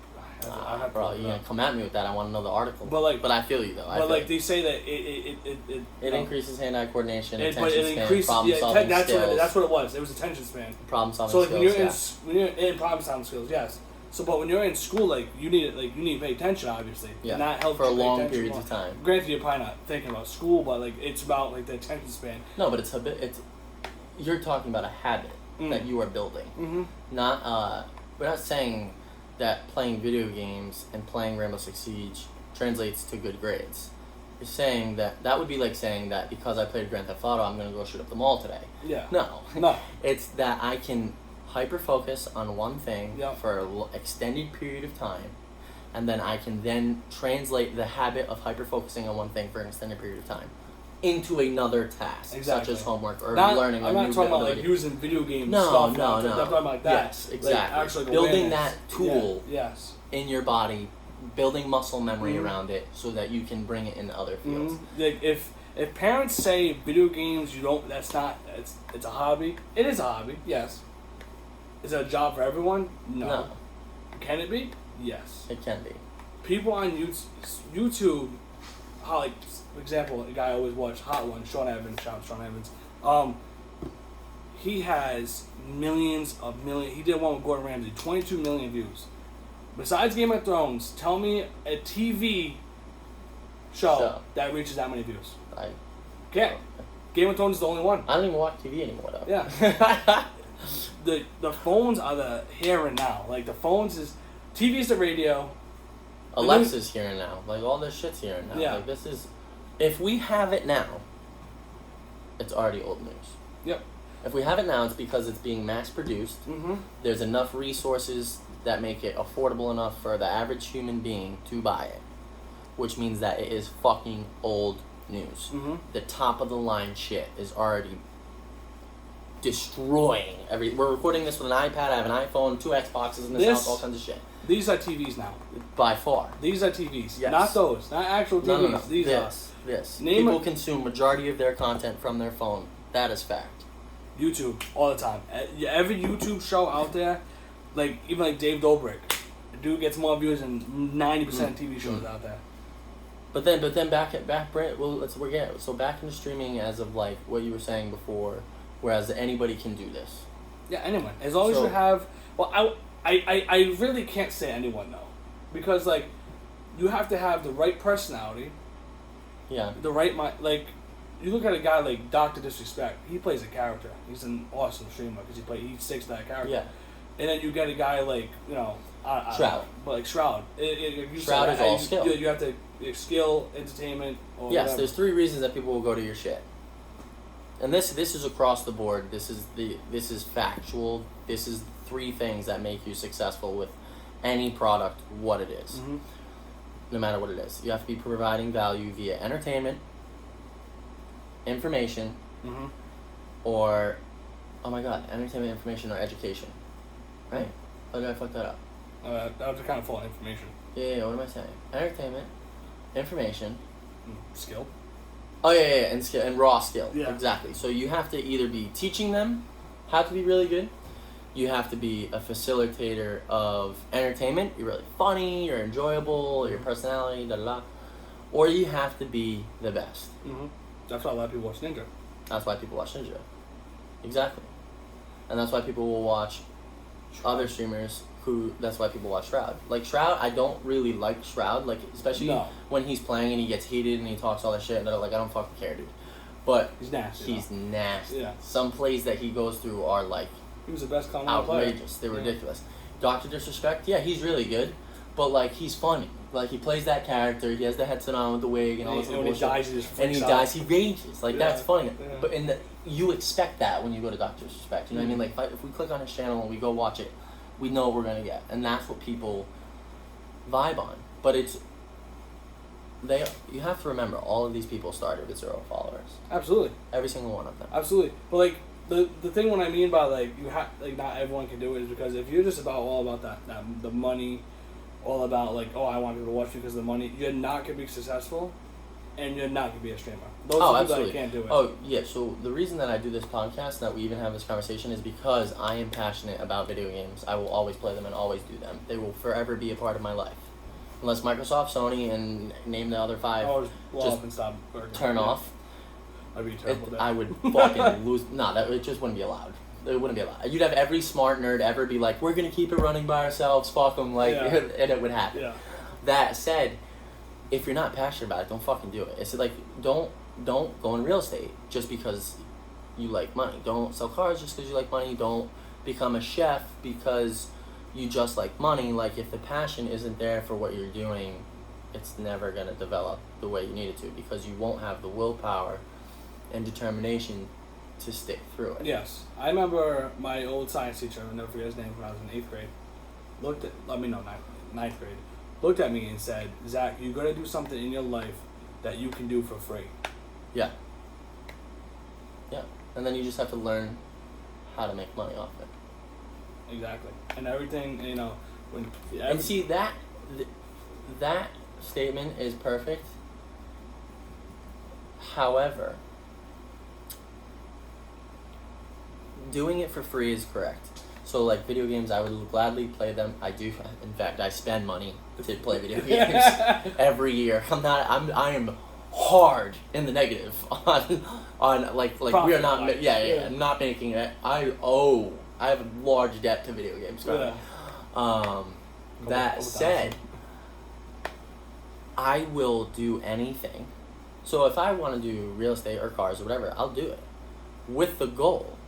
I have Bro, you're gonna come at me with that. I want to know the article. But like, but I feel you though. but like they say that it increases hand-eye coordination, but attention it span, increases. problem-solving That's skills. that's what it was. It was attention span. Problem-solving So like skills. when you're in problem-solving skills, yes. So but when you're in school, like you need to pay attention, obviously. Yeah. And that helps For you pay long attention periods more. of time. Granted, you're probably not thinking about school, but like it's about like the attention span. No, but it's you're talking about a habit that you are building. Mm-hmm. We're not saying that playing video games and playing Rainbow Six Siege translates to good grades. You're saying that would be like saying that because I played Grand Theft Auto, I'm going to go shoot up the mall today. Yeah. No. No. It's that I can hyper-focus on one thing Yep. for an extended period of time, and then I can then translate the habit of hyper-focusing on one thing for an extended period of time into another task, Exactly. such as homework or Not, learning I'm a not new talking about like ability. using video game No, stuff. no, I'm no. talking about like that. Yes, Like, exactly. actually, like, Building awareness. that tool Yeah. Yes. in your body, building muscle memory Mhm. around it so that you can bring it into other fields. Mm-hmm. Like if parents say video games, you don't. That's not. It's a hobby. It is a hobby. Yes. Is it a job for everyone? No. Can it be? Yes. It can be. People on YouTube, how like for example, a guy I always watch, Hot One, Sean Evans. Shout out Sean Evans. He has millions. He did one with Gordon Ramsay, 22 million views. Besides Game of Thrones, tell me a TV show that reaches that many views. Okay. Game of Thrones is the only one. I don't even watch TV anymore though. Yeah. The phones are the here and now. Like the phones is TV's the radio. Alexa's here and now. Like all this shit's here and now. Yeah. Like this is, if we have it now, it's already old news. Yep. If we have it now, it's because it's being mass produced. Mm-hmm. There's enough resources that make it affordable enough for the average human being to buy it, which means that it is fucking old news. Mm-hmm. The top of the line shit is already destroying every. We're recording this with an iPad. I have an iPhone, 2 Xboxes in this house, all kinds of shit. These are TVs now. By far. These are TVs. Yes. Not those. Not actual TVs. No. These are. Yes. Name People a- consume majority of their content from their phone. That is fact. YouTube all the time. Every YouTube show out there, like even like Dave Dobrik, the dude gets more views than 90% of TV shows out there. But then back Brent. Well, we're getting so back into streaming as of like what you were saying before, whereas anybody can do this. Yeah, anyone. As long as So- you have. Well, I really can't say anyone though, because like, you have to have the right personality, Yeah. the right mind. Like, you look at a guy like Dr. Disrespect. He plays a character. He's an awesome streamer because he sticks to that character. Yeah. And then you get a guy like I Shroud. but like Shroud. Shroud is all skill. You have to skill, entertainment. Or Yes, whatever. there's 3 reasons that people will go to your shit. And this is across the board. This is factual. This is 3 things that make you successful with any product, what it is. Mhm. No matter what it is. You have to be providing value via entertainment, information, Mhm. or oh my god, entertainment, information, or education. Right? Or did I fuck that up? That was kind of full information. Yeah, what am I saying? Entertainment, information. Skill. Oh yeah, and skill and raw skill. Yeah. Exactly. So you have to either be teaching them how to be really good. You have to be a facilitator of entertainment. You're really funny. You're enjoyable. Your personality, da da da. Or you have to be the best. Mm-hmm. That's why a lot of people watch Ninja. That's why people watch Ninja. Exactly. And that's why people will watch other streamers who. That's why people watch Shroud. Like Shroud, I don't really like Shroud. Like especially No. when he's playing and he gets heated and he talks all that shit. And like I don't fucking care, dude. But He's nasty. he's nasty. Yeah. Some plays that he goes through are like He was the best Continental player. outrageous. They're Yeah. ridiculous. Dr. Disrespect, yeah, he's really good, but like he's funny. Like he plays that character. He has the headset on with the wig and all this And other when he bullshit. dies, he just And he freaks out. dies. He rages. Like that's Yeah. funny. Yeah. But you expect that when you go to Dr. Disrespect. You know what I mean? Like if we click on his channel and we go watch it, we know what we're gonna get, and that's what people vibe on. But you have to remember, all of these people started with 0 followers. Absolutely. Every single one of them. Absolutely. But like the thing what I mean by like you have like not everyone can do it is because if you're just all about that the money, all about like I want people to watch you because of the money, you're not gonna be successful, and you're not gonna be a streamer. Those are people that can't do it. Oh yeah. So the reason that I do this podcast, that we even have this conversation, is because I am passionate about video games. I will always play them and always do them. They will forever be a part of my life, unless Microsoft, Sony, and name the other 5 I'll just blow just up and stop. Working. turn Yeah. off. That'd be a terrible. I would fucking lose. No, it just wouldn't be allowed. It wouldn't be allowed. You'd have every smart nerd ever be like, "We're gonna keep it running by ourselves. Fuck them." Like, Yeah. and it would happen. Yeah. That said, if you're not passionate about it, don't fucking do it. It's like don't go in real estate just because you like money. Don't sell cars just because you like money. Don't become a chef because you just like money. Like if the passion isn't there for what you're doing, it's never gonna develop the way you need it to, because you won't have the willpower and determination to stick through it. Yes, I remember my old science teacher. I'll never forget his name when I was in 8th grade. Ninth grade. Looked at me and said, "Zach, you got to do something in your life that you can do for free." Yeah. Yeah. And then you just have to learn how to make money off it. Exactly. And everything, when And see that statement is perfect. However, doing it for free is correct. So like video games, I would gladly play them. I do. In fact, I spend money to play video games every year. I am hard in the negative on like we are not. Profit-wise. Yeah. I'm not making it. I have a large debt to video games. Yeah. That said, I will do anything. So if I want to do real estate or cars or whatever, I'll do it with the goal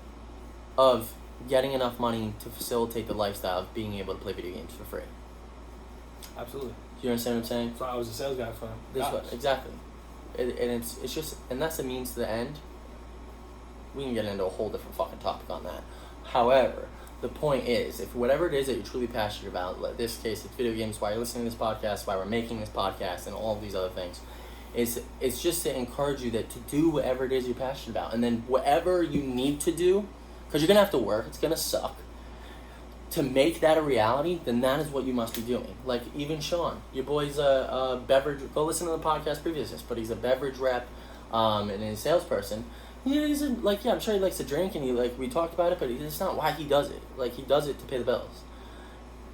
of getting enough money to facilitate the lifestyle of being able to play video games for free. Absolutely. Do you understand what I'm saying? So I was a sales guy for This Gosh. one, exactly. And it's just, and that's the means to the end. We can get into a whole different fucking topic on that. However, the point is, if whatever it is that you're truly passionate about, like this case, it's video games, why you're listening to this podcast, why we're making this podcast, and all of these other things, it's just to encourage you that to do whatever it is you're passionate about, and then whatever you need to do because you're gonna have to work. It's gonna suck. To make that a reality, then that is what you must be doing. Like even Sean, your boy's a beverage. Go listen to the podcast previous, but he's a beverage rep, and a salesperson. He's like, yeah, I'm sure he likes to drink, and we talked about it, but it's not why he does it. Like he does it to pay the bills,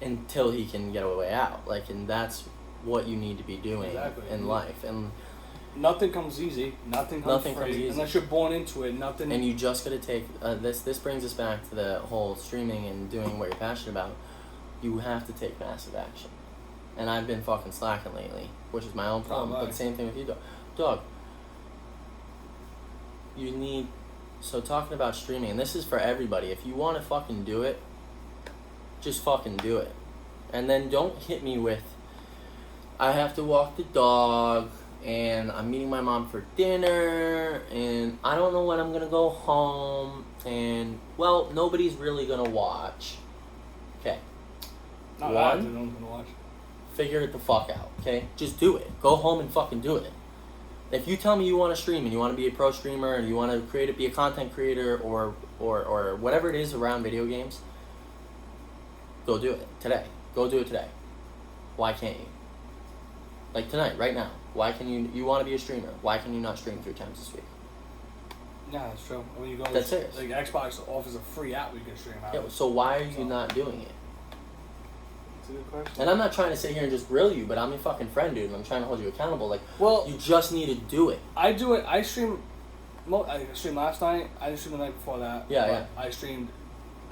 until he can get a way out. Like, and that's what you need to be doing in life. And nothing comes easy. Nothing comes free. Unless you're born into it, nothing. And you just gotta take this brings us back to the whole streaming and doing what you're passionate about. You have to take massive action. And I've been fucking slacking lately, which is my own problem. But the same thing with you, dog. You need. So talking about streaming, and this is for everybody. If you want to fucking do it, just fucking do it. And then don't hit me with, I have to walk the dog, and I'm meeting my mom for dinner, and I don't know when I'm gonna go home, and, well, nobody's really gonna watch. Okay. No one's gonna watch. Figure it the fuck out, okay? Just do it. Go home and fucking do it. If you tell me you want to stream, and you want to be a pro streamer, and you want to be a content creator, or whatever it is around video games, go do it today. Go do it today. Why can't you? Like tonight, right now. Why can you want to be a streamer? Why can you not stream 3 times this week? Yeah, that's true. When you go, that's serious. Like Xbox offers a free app where you can stream out. Yeah, so why are you not doing it? That's a good question. And I'm not trying to sit here and just grill you, but I'm your fucking friend, dude, and I'm trying to hold you accountable. Like, well, you just need to do it. I do it. I streamed last night. I didn't stream the night before that. Yeah. I streamed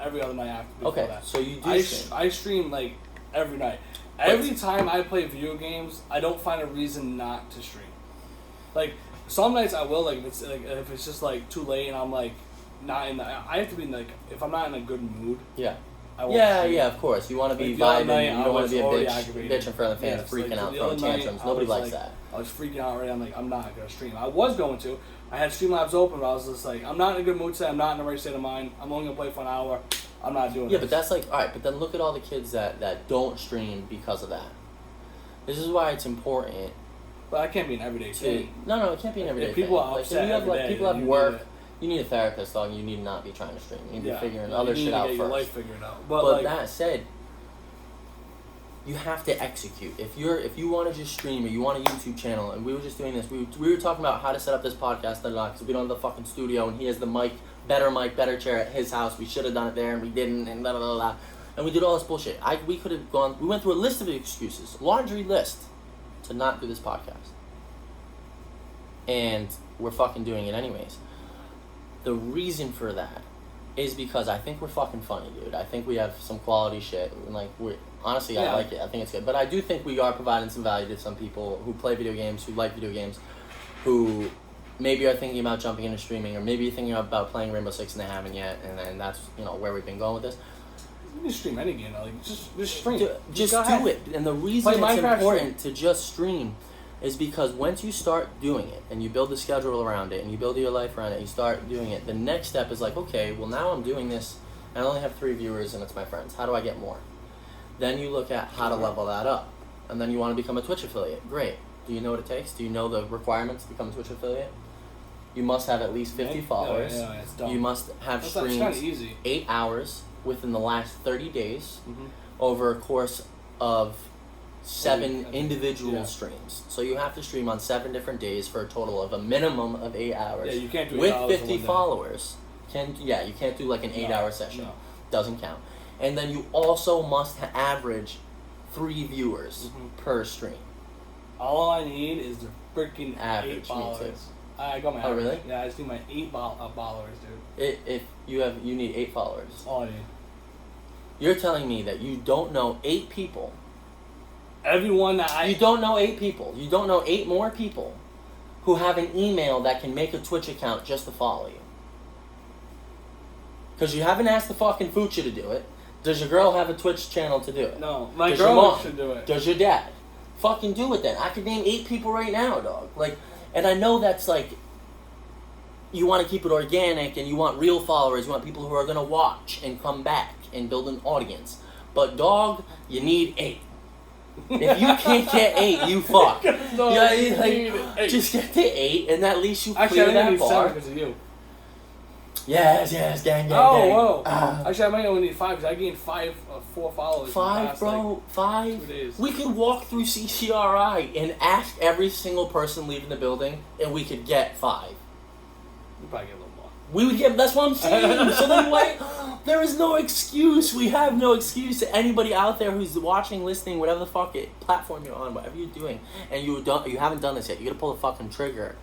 every other night after before that. So you do stream. I stream like every night. Every time I play video games, I don't find a reason not to stream. Like some nights I will, like if it's just like too late and I'm like not in the. I have to be in, like, if I'm not in a good mood. Yeah. I won't stream. Yeah, of course. You want to be like vibing. You don't want to be a bitch aggravated. in front of the fans, freaking out, throwing tantrums. Nobody likes that. I was freaking out already. I'm like, I'm not gonna stream. I was going to. I had Streamlabs open, but I was just like, I'm not in a good mood today. I'm not in the right state of mind. I'm only gonna play for an hour. I'm not doing. Yeah, but that's like, all right. But then look at all the kids that don't stream because of that. This is why it's important. But I can't be an everyday thing. No, it can't be an everyday thing. People are upset every day. People have work. You need a therapist, dog. You need to not be trying to stream. You need to be figuring other shit out first. Your life figured out. But like, that said, you have to execute. If you want to just stream or you want a YouTube channel, and we were just doing this, we were talking about how to set up this podcast, because we don't have the fucking studio, and he has the mic, better chair at his house. We should have done it there, and we didn't, and blah blah blah blah. And we did all this bullshit. We could have gone. We went through a list of excuses, laundry list, to not do this podcast. And we're fucking doing it anyways. The reason for that is because I think we're fucking funny, dude. I think we have some quality shit. And like, honestly, I like it. I think it's good. But I do think we are providing some value to some people who play video games, who like video games, who maybe are thinking about jumping into streaming, or maybe thinking about playing Rainbow Six and they haven't yet. And that's, where we've been going with this. You can stream any game, like just stream. Just do it. And the reason it's important to just stream is because once you start doing it and you build the schedule around it and you build your life around it, you start doing it, the next step is like, okay, well now I'm doing this and I only have 3 viewers and it's my friends. How do I get more? Then you look at how to level that up. And then you want to become a Twitch affiliate. Great. Do you know what it takes? Do you know the requirements to become a Twitch affiliate? You must have at least 50 followers. It's dumb. You must have streamed 8 hours within the last 30 days over a course of 7 individual streams. So you have to stream on 7 different days for a total of a minimum of 8 hours. Yeah, you can't do 8 hours with 50 followers. You can't do like an 8-hour session. No. Doesn't count. And then you also must average 3 viewers per stream. All I need is the freaking average 8 followers. I got my average. Oh, really? Yeah, I just need my 8 followers, dude. If you need 8 followers. That's all I need. You're telling me that you don't know 8 people. Everyone that You don't know 8 people. You don't know 8 more people who have an email that can make a Twitch account just to follow you. Because you haven't asked the fucking Fucha to do it. Does your girl have a Twitch channel to do it? No, my Does girl your mom? should do it. Does your dad? Fucking do it then. I could name 8 people right now, dog. Like, and I know that's like, you want to keep it organic and you want real followers. You want people who are going to watch and come back and build an audience. But dog, you need 8. If you can't get 8, you fuck. Just get to 8 and at least you clear that bar. bar. Because of you. Yes, gang, gang, Oh, gang. whoa. Actually, I might only need 5 because I gained 4 followers. in the 5, past, bro. like, 5. 2 days. We could walk through CCRI and ask every single person leaving the building, and we could get 5. We'll probably get a little more. We would get. That's what I'm saying. So then, why? There is no excuse. We have no excuse to anybody out there who's watching, listening, whatever the fuck platform you're on, whatever you're doing, and you haven't done this yet. You gotta pull the fucking trigger,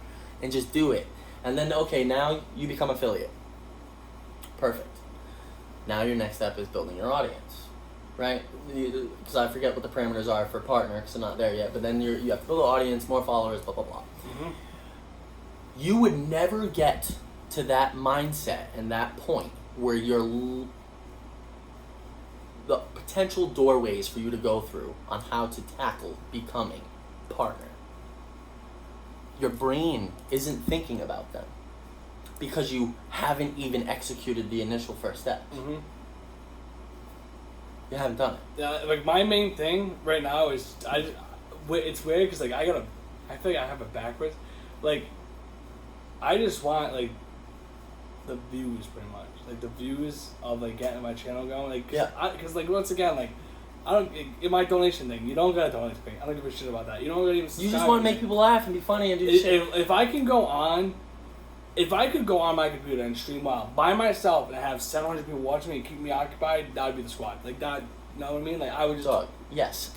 and just do it. And then okay, now you become affiliate. Perfect. Now your next step is building your audience, right? Because I forget what the parameters are for partner, because I'm not there yet. But then you have to build an audience, more followers, blah blah blah. Mm-hmm. You would never get to that mindset and that point where the potential doorways for you to go through on how to tackle becoming partner. Your brain isn't thinking about them because you haven't even executed the initial first step. Mm-hmm. You haven't done it. Yeah, like my main thing right now is it's weird because like I feel like I have it backwards. Like I just want like the views pretty much, like the views of like getting my channel going. Like because like once again like I don't in my donation thing. You don't gotta donate to me. I don't give a shit about that. You don't gotta even. You just want to make people laugh and be funny and do shit. If I can go on. If I could go on my computer and stream WoW by myself and have 700 people watching me and keep me occupied, that would be the squad. Like that, you know what I mean? Like I would just. Dog, yes,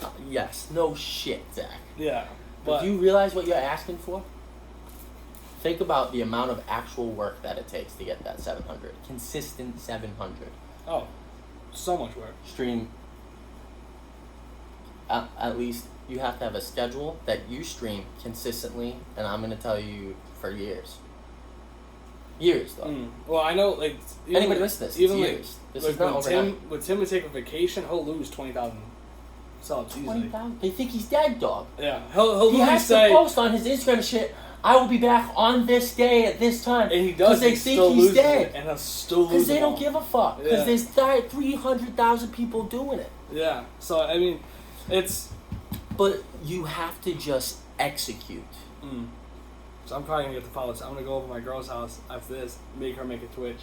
no shit, Zach. Yeah, but do you realize what you're asking for? Think about the amount of actual work that it takes to get that 700. Consistent 700. Oh, so much work. Stream. At least you have to have a schedule that you stream consistently, and I'm going to tell you for years. Years, though. Well, I know, like... Anybody listen to this, even it's years. Like, this is not overnight. With Tim to take a vacation, he'll lose 20,000 subs easily. 20,000? They think he's dead, dog. Yeah, he'll he has say, to post on his Instagram shit, I will be back on this day at this time. And he does. Because they think he's dead. And he'll still lose. Because they don't give a fuck. Because there's 300,000 people doing it. Yeah. So, I mean, it's... But you have to just execute. So I'm probably going to get the followers. I'm going to go over to my girl's house after this, make her make a Twitch,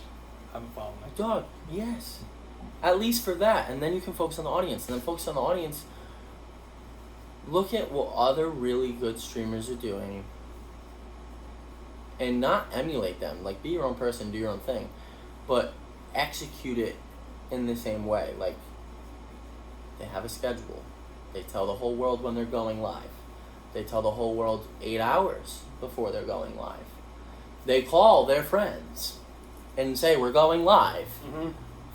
have a follow me. Dog, yes. At least for that. And then you can focus on the audience. And then focus on the audience. Look at what other really good streamers are doing. And not emulate them. Like, be your own person, do your own thing. But execute it in the same way. Like, they have a schedule. They tell the whole world when they're going live. They tell the whole world 8 hours before they're going live. They call their friends and say, we're going live.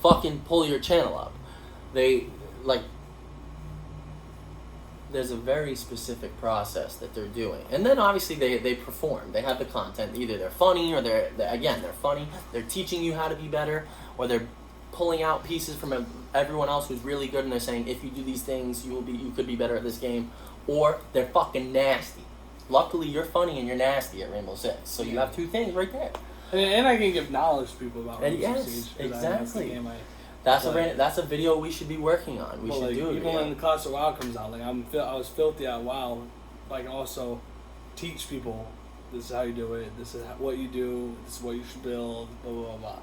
Fucking pull your channel up. They, like, there's a very specific process that they're doing. And then obviously they perform. They have the content. Either they're funny or they're funny. They're teaching you how to be better, or they're pulling out pieces from everyone else who's really good and they're saying, if you do these things, you could be better at this game. Or they're fucking nasty. Luckily, you're funny and you're nasty at Rainbow Six. So you have two things right there. And I can give knowledge to people about Rainbow Six Siege. Exactly. That's a video we should be working on. We should do it. Even when the Classic WoW comes out, like I was filthy at WoW, but I can also teach people this is how you do it. This is what you do. This is what you should build. Blah blah blah.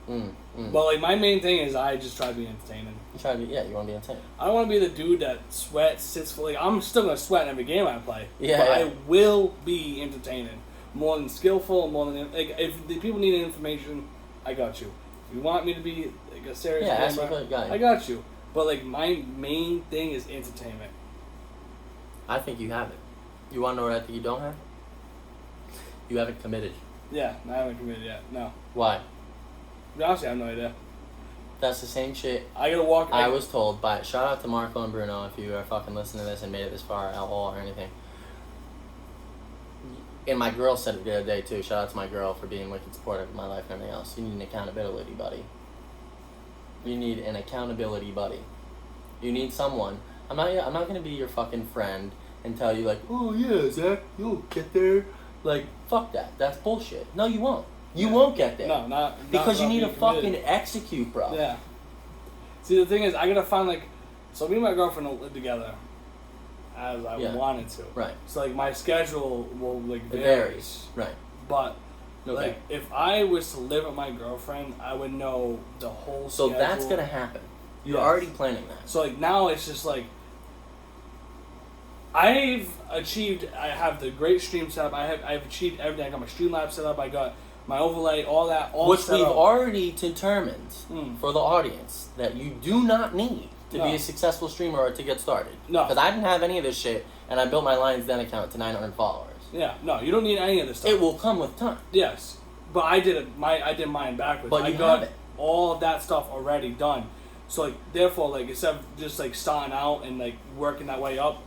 But like my main thing is I just try to be entertaining. You want to be entertaining. I don't want to be the dude that sweats, sits for like I'm still gonna sweat in every game I play. Yeah, but I will be entertaining, more than skillful, more than like if the people need information, I got you. If you want me to be like a serious gamer, I got you. But like my main thing is entertainment. I think you have it. You want to know what I think you don't have? You haven't committed. Yeah, I haven't committed yet. No. Why? Honestly, I have no idea. That's the same shit I gotta walk. I was told by. Shout out to Marco and Bruno if you are fucking listening to this and made it this far at all or anything. And my girl said it the other day too. Shout out to my girl for being wicked supportive of my life and everything else. You need an accountability buddy. You need an accountability buddy. You need someone. I'm not gonna be your fucking friend and tell you like, oh yeah, Zach, you'll get there. Like, fuck that. That's bullshit. No, you won't. You won't get there. No, not because you need to fucking committed. execute, bro. Yeah. See, the thing is, I gotta find like, so me and my girlfriend will live together, as I wanted to. Right. So like my schedule will like It varies. Right. But Okay. Like, if I was to live with my girlfriend, I would know the whole So schedule. that's gonna happen. You're Yes. already planning that. So, like, now it's just, like, I have the great stream setup. I've achieved everything. I got my Streamlabs set up. I got my overlay, all that, all Which set we've up. already determined Mm. for the audience that you do not need to be No. a successful streamer or to get started. No. Because I didn't have any of this shit, and I built my Lions Den account to 900 followers. Yeah, no, you don't need any of this stuff. It will come with time. Yes, but I did mine backwards. But I you got have it. all of that stuff already done. So like, therefore, like instead of just like starting out and like working that way up,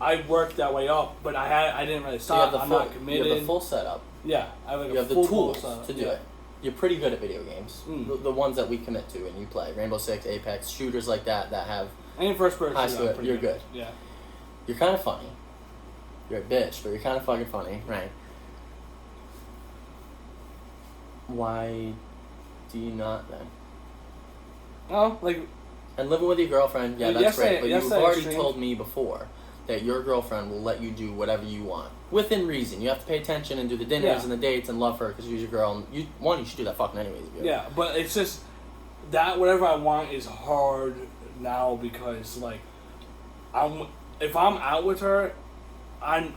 I worked that way up. But I didn't really So you have start. the I'm full, not committed. you have the full setup. Yeah, I have like You a have the full tools setup. to do Yeah. it. You're pretty good at video games. Mm. The ones that we commit to and you play. Rainbow Six, Apex, shooters like that have... And first person, High shooter, school, I'm pretty you're good. Yeah. You're kind of funny. You're a bitch, but you're kind of fucking funny, right? Why do you not then? Oh, like And living with your girlfriend, yeah, Well, that's great. But yes, you've I already streamed. told me before that your girlfriend will let you do whatever you want. Within reason. You have to pay attention and do the dinners Yeah. and the dates and love her because she's your girl. And you should do that fucking anyways. if you- yeah, but it's just that whatever I want is hard now because like if I'm out with her, I'm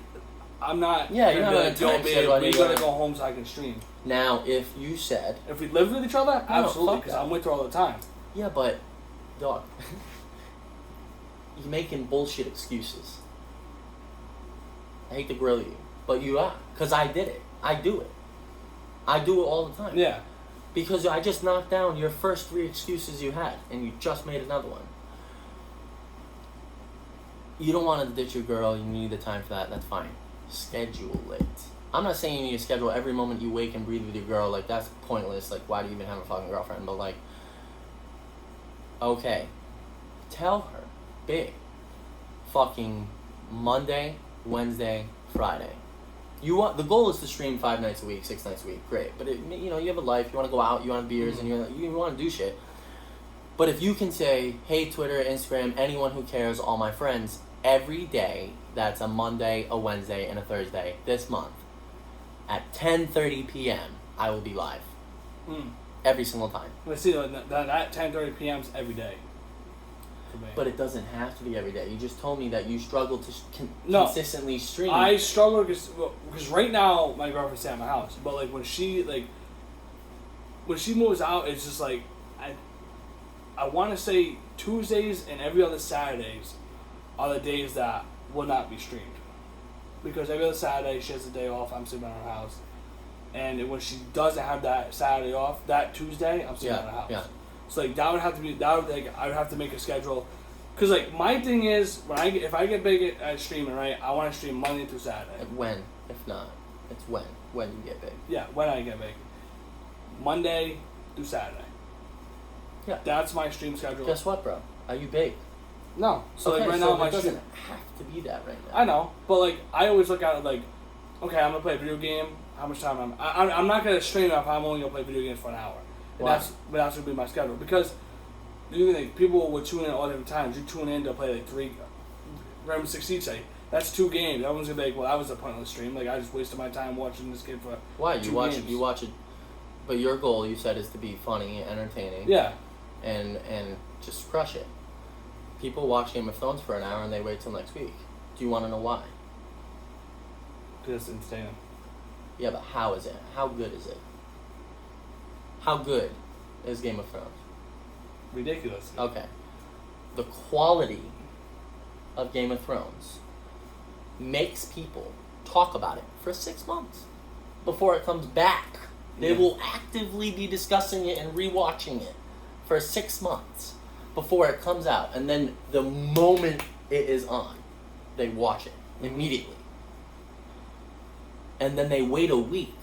not. Yeah, you're gonna not be on a like, yo, time babe, schedule, we you're gotta gonna- go home so I can stream. Now, if you said, If we lived with each other, absolutely, fuck because that. I'm with her all the time. yeah, but, dog, you're making bullshit excuses. I hate to grill you, but you are. Because I did it. I do it. I do it all the time. Yeah, Because I just knocked down your first 3 excuses you had, and you just made another one. You don't want to ditch your girl, you need the time for that, that's fine. Schedule it. I'm not saying you need to schedule every moment you wake and breathe with your girl, like, that's pointless, like, why do you even have a fucking girlfriend? But, like, okay, tell her, babe, fucking Monday, Wednesday, Friday. The goal is to stream 5 nights a week, 6 nights a week, great. But, you have a life, you want to go out, you want beers, and you want to do shit. But if you can say, hey, Twitter, Instagram, anyone who cares, all my friends, every day, that's a Monday, a Wednesday, and a Thursday this month, at 10:30 p.m., I will be live. Every single time. let's see that 10:30 p.m.'s every day. For me. But it doesn't have to be every day. You just told me that you struggle to No. consistently stream. I struggle because right now my girlfriend's at my house, but like when she moves out, it's just like I want to say Tuesdays and every other Saturdays are the days that will not be streamed because every other Saturday she has a day off. I'm sitting at her house, and when she doesn't have that Saturday off, that Tuesday I'm sitting at her house. Yeah. So like I would have to make a schedule, cause like my thing is if I get big at streaming, right, I want to stream Monday through Saturday. When? If not, it's when you get big. Yeah, when I get big, Monday through Saturday. Yeah. That's my stream schedule. Guess what, bro? Are you big? No. So okay, like right so now it my doesn't stream. have to be that right now. I know, but like I always look at it like, okay, I'm gonna play a video game. How much time I'm not gonna stream if I'm only gonna play video games for an hour. And Why? that's gonna be my schedule because you think people would tune in all different times. You tune in to play like 3 Rainbow Six Siege. That's 2 games. Everyone's gonna be like, well, that was a pointless stream. Like I just wasted my time watching this game for. Why? 2 You watch games. it. You watch it. But your goal, you said, is to be funny, entertaining. Yeah. And just crush it. People watch Game of Thrones for an hour and they wait till next week. Do you want to know why? Because it's entertaining. Yeah, but how is it? How good is it? How good is Game of Thrones? Ridiculous. Okay. The quality of Game of Thrones makes people talk about it for 6 months before it comes back. They Yeah. will actively be discussing it and rewatching it for 6 months before it comes out. And then the moment it is on, they watch it immediately. And then they wait a week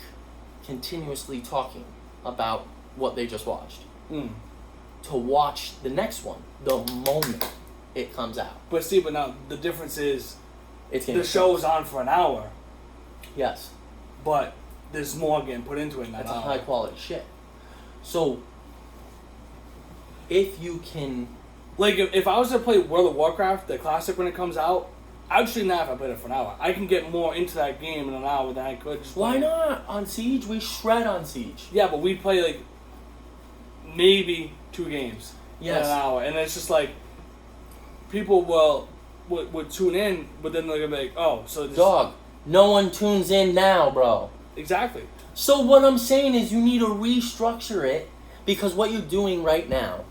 continuously talking about what they just watched to watch the next one the moment it comes out. But now the difference is It's the show's on for an hour, Yes. but there's more getting put into it in that That's a hour. high quality shit. So, if you can... Like if I was to play World of Warcraft, the classic when it comes out, I'd stream that if I played it for an hour. I can get more into that game in an hour than I could just Why playing. not? On Siege, we shred on Siege. Yeah, but we play like maybe 2 games in Yes. an hour, and it's just like people would tune in, but then they're gonna be like, oh, so this Dog, no one tunes in now, bro. exactly. So what I'm saying is you need to restructure it, because what you're doing right now,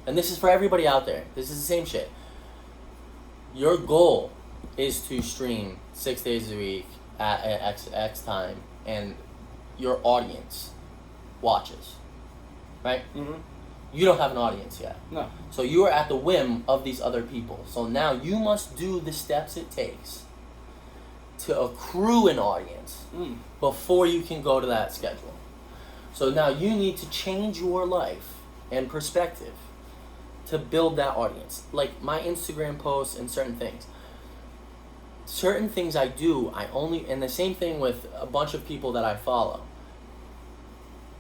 and this is for everybody out there, this is the same shit. Your goal is to stream 6 days a week at X time, and your audience watches, right? Mm-hmm. You don't have an audience yet. No. So you are at the whim of these other people. So now you must do the steps it takes to accrue an audience before you can go to that schedule. So now you need to change your life and perspective to build that audience. Like my Instagram posts and certain things. Certain things I do, and the same thing with a bunch of people that I follow.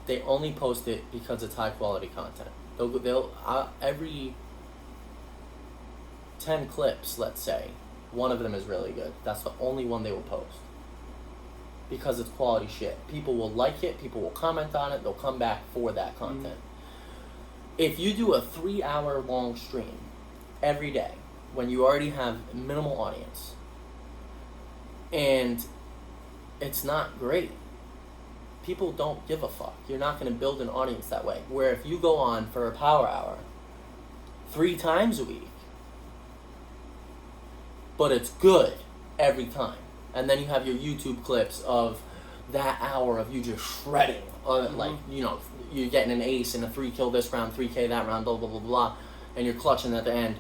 They only post it because it's high quality content. Every 10 clips, let's say, one of them is really good. That's the only one they will post. Because it's quality shit. People will like it, people will comment on it, they'll come back for that content. If you do a 3-hour long stream every day, when you already have minimal audience, and it's not great, people don't give a fuck. You're not going to build an audience that way. Where if you go on for a power hour 3 times a week, but it's good every time, and then you have your YouTube clips of that hour of you just shredding, like, you know, you're getting an ace and a 3 kill this round, 3K that round, blah, blah, blah, blah, and you're clutching at the end,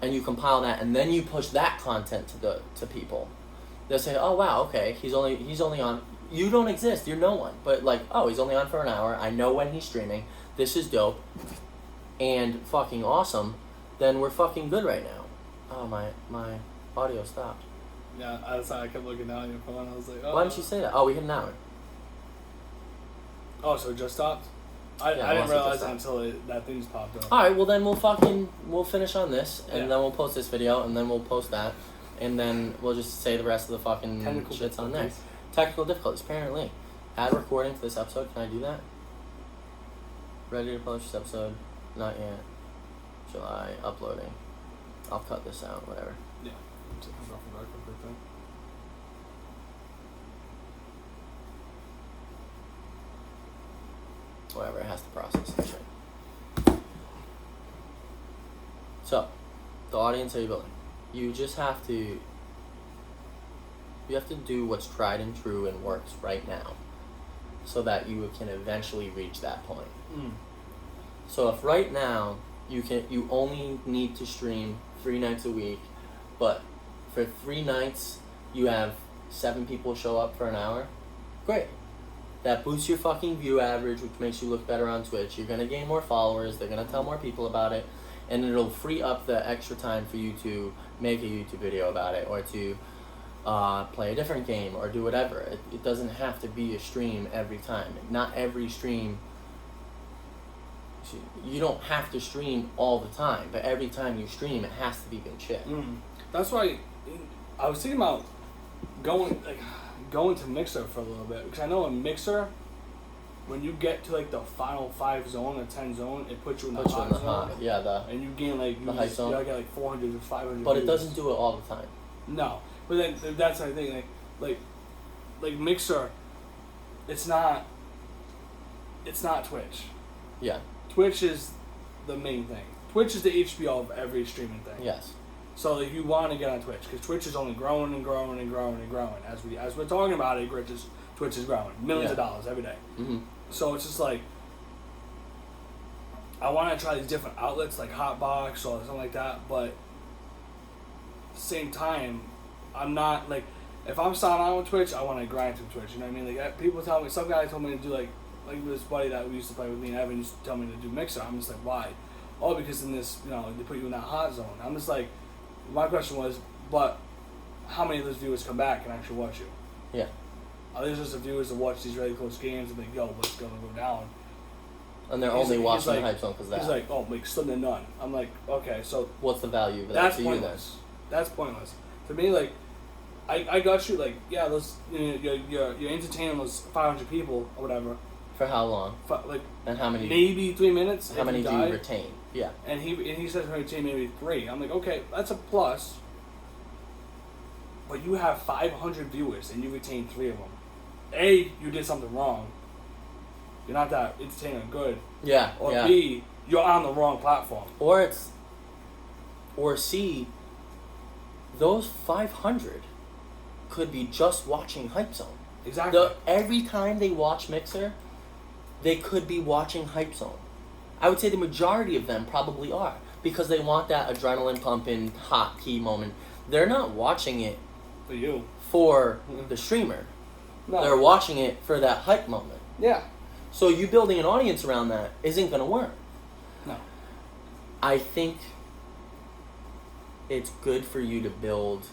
and you compile that, and then you push that content to people. They'll say, oh wow, okay, he's only on. You don't exist. You're no one. But like, oh, he's only on for an hour. I know when he's streaming. This is dope, and fucking awesome. Then we're fucking good right now. Oh, my audio stopped. Yeah, I kept looking down at your phone. I was like, oh. Why didn't you say that? Oh, we hit an hour. Oh, so it just stopped? I didn't once it realize just that until that thing just popped up. All right. Well, then we'll finish on this, and Yeah. then we'll post this video, and then we'll post that, and then we'll just say the rest of the fucking Technical shits on there. difficulties. Technical difficulties, apparently. Add recording to this episode. Can I do that? Ready to publish this episode? Not yet. July. Uploading. I'll cut this out, whatever. Yeah. So, I'm off the back real quick then. Whatever, it has to process that shit. So, the audience are you building? You just have to... You have to do what's tried and true and works right now, so that you can eventually reach that point. So if right now you only need to stream 3 nights a week, but for 3 nights you have 7 people show up for an hour, great. That boosts your fucking view average, which makes you look better on Twitch. You're gonna gain more followers. They're gonna tell more people about it, and it'll free up the extra time for you to make a YouTube video about it, or to play a different game, or do whatever. It doesn't have to be a stream every time. Not every stream. You don't have to stream all the time, but every time you stream, it has to be good shit. That's why I was thinking about going to Mixer for a little bit, because I know in Mixer, when you get to like the final 5 zone or 10 zone, it puts you in the hot zone. Yeah, and you gain like the hype zone. You get like 400 to 500. But views. it doesn't do it all the time. No, but then that's the thing. Like Mixer, it's not Twitch. Yeah. Twitch is the main thing. Twitch is the HBO of every streaming thing. Yes. So like, you want to get on Twitch, because Twitch is only growing and growing and growing and growing. As we're talking about it, Twitch is growing millions of dollars every day. Mm-hmm. So it's just like, I want to try these different outlets like Hotbox or something like that, but at the same time, I'm not like, if I'm signing on with Twitch, I want to grind through Twitch. You know what I mean? Like, people tell me, some guy told me to do like this buddy that we used to play with me and Evan used to tell me to do Mixer. I'm just like, why? Oh, because in this, they put you in that hot zone. I'm just like, my question was, but how many of those viewers come back and actually watch you? Yeah. Are there just the viewers that watch these really close games and think, yo, what's going to go down? And they're He's only like- watching he's the like- hype zone because that. He's like, oh, like slim to none. I'm like, okay, so What's the value of that that's to you then? pointless. That's pointless. To me, like, I got you, like, yeah, those, you're entertaining those 500 people or whatever. For how long? Like, And how many? maybe 3 minutes. How many do you retain? Yeah. And he says he retain maybe 3. I'm like, okay, that's a plus. But you have 500 viewers and you retain 3 of them. A, you did something wrong. You're not that entertaining or good. Yeah. Or yeah. B, you're on the wrong platform. Or C, those 500 could be just watching Hype Zone. Exactly. Every time they watch Mixer, they could be watching Hype Zone. I would say the majority of them probably are, because they want that adrenaline pumping hot key moment. They're not watching it For you. for the streamer. No. They're watching it for that hype moment. Yeah. So you building an audience around that isn't going to work. No. I think it's good for you to build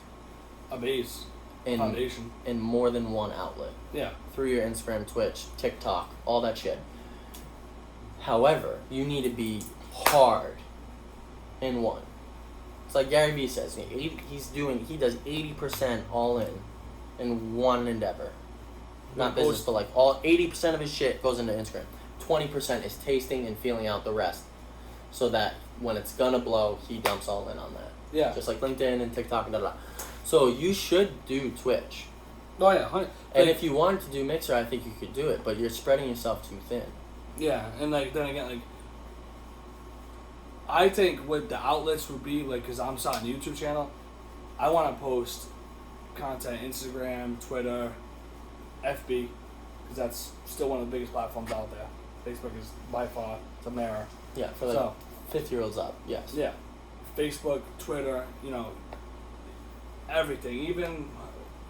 A base. in Foundation. in more than one outlet. Yeah. Through your Instagram, Twitch, TikTok, all that shit. However, you need to be hard in one. It's like Gary Vee says, he does 80% all in one endeavor. Not business, but like 80% of his shit goes into Instagram. 20% is tasting and feeling out the rest. So that when it's gonna blow, he dumps all in on that. Yeah. Just like LinkedIn and TikTok and da da. So you should do Twitch. Oh yeah. And if you wanted to do Mixer, I think you could do it, but you're spreading yourself too thin. Yeah, and like then again, like I think what the outlets would be like, because I'm starting a YouTube channel, I want to post content Instagram, Twitter, FB, because that's still one of the biggest platforms out there. Facebook is by far the mirror. Yeah, for like 50-year-olds up, yes. Yeah, Facebook, Twitter, everything, even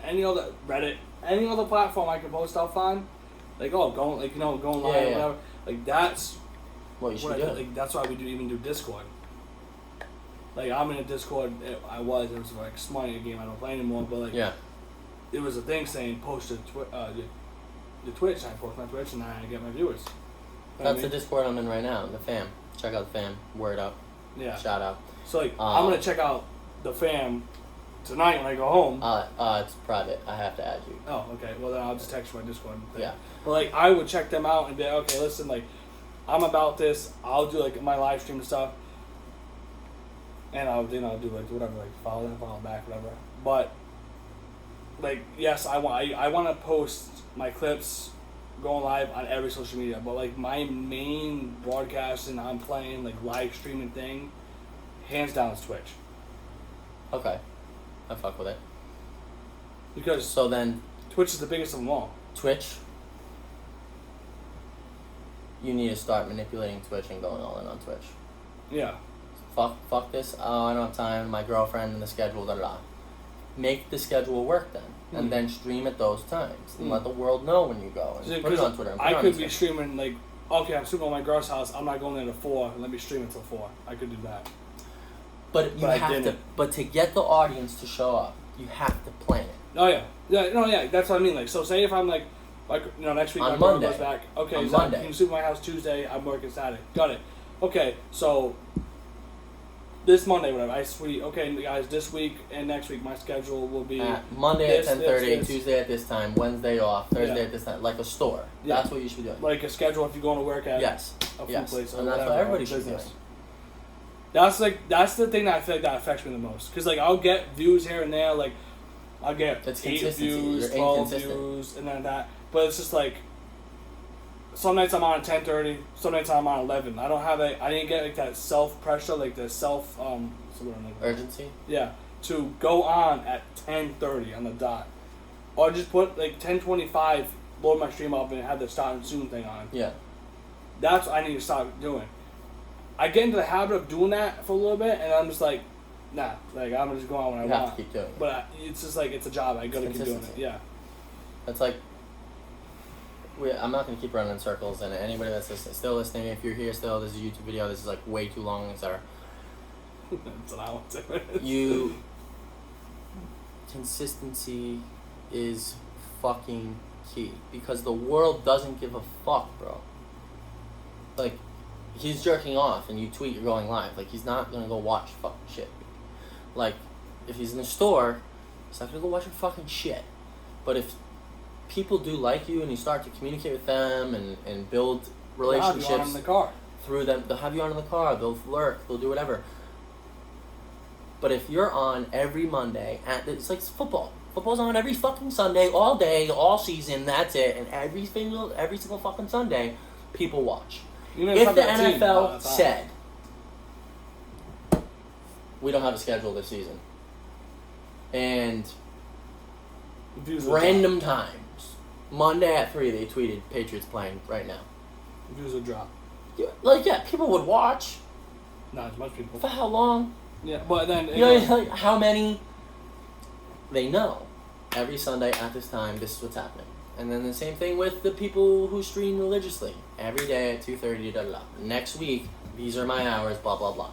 any other Reddit, any other platform I can post stuff on, like going live or whatever. Like that's what you should what do. like that's why we even do Discord. Like I'm in a Discord. It was like Smite, a game I don't play anymore. But like it was a thing saying post the Twitch. And I post my Twitch and I get my viewers. That's the Discord I'm in right now. The fam. Check out the fam. Word up. Yeah. Shout out. So like I'm gonna check out the fam tonight when I go home. It's private. I have to add you. Oh, okay. Well then I'll just text you my Discord thing. Yeah. But like I would check them out and be like, okay, listen, like I'm about this. I'll do like my live stream and stuff, and I'll do like whatever, like follow back, whatever. But like yes, I want to post my clips going live on every social media. But like my main broadcasting, I'm playing like live streaming thing, hands down is Twitch. Okay, I fuck with it. Because so then Twitch is the biggest of them all. Twitch. You need to start manipulating Twitch and going all in on Twitch. Yeah. Fuck this. Oh, I don't have time. My girlfriend and the schedule. Da da da. Make the schedule work then, and then stream at those times, and let the world know when you go. And put it on Twitter. And put I it on could Instagram. be streaming like, okay, I'm streaming at my girl's house. I'm not going there to 4. Let me stream until 4. I could do that. But you have to. But to get the audience to show up, you have to plan it. Oh yeah, yeah. That's what I mean. Like, so say if I'm like next week on my Monday goes back. Okay, on Zach, Monday. can you sleep at my house Tuesday? I'm working Saturday. Got it. Okay, so this Monday, whatever. Okay, guys. This week and next week, my schedule will be Monday at 10:30, this. Tuesday at this time, Wednesday off, Thursday at this time, like a store. Yeah. That's what you should be doing. Like a schedule if you're going to work at a food place or and that's whatever, what everybody or should be doing. business. That's the thing that I feel like that affects me the most. Because like I'll get views here and there, like I'll get It's 8 consistency. views, You're 12 inconsistent. views, and then that. But it's just like some nights I'm on at 10:30, some nights I'm on 11. I don't have I didn't get like that self pressure, like the self urgency. Yeah, to go on at 10:30 on the dot, or just put like 10:25, load my stream up and have the start and soon thing on. Yeah. That's what I need to start doing. I get into the habit of doing that for a little bit, and I'm just like, nah, like I'm just going on when I want. You have to keep doing it. But it's just like it's a job. I gotta keep doing it. Yeah. It's like I'm not gonna keep running in circles, and anybody that's still listening, if you're here still, this is a YouTube video. This is like way too long, etc. That's what I want to. You consistency is fucking key because the world doesn't give a fuck, bro. Like, he's jerking off and you tweet you're going live. Like, he's not gonna go watch fucking shit. Like, if he's in the store Stop gonna go watch your fucking shit. But if people do like you and you start to communicate with them and build relationships They'll have you on in the car. through them, they'll have you on in the car, they'll lurk, they'll do whatever. But if you're on every Monday, it's like football. Football's on every fucking Sunday, all day, all season, that's it. And every single fucking Sunday, people watch. If the NFL said, we don't have a schedule this season, and random times, Monday at 3, they tweeted Patriots playing right now. Views would drop. Yeah, people would watch. Not as much people. For how long? Yeah, but then... like, how many? They know. Every Sunday at this time, this is what's happening. And then the same thing with the people who stream religiously. Every day at 2:30, da-da-da. Next week, these are my hours, blah, blah, blah.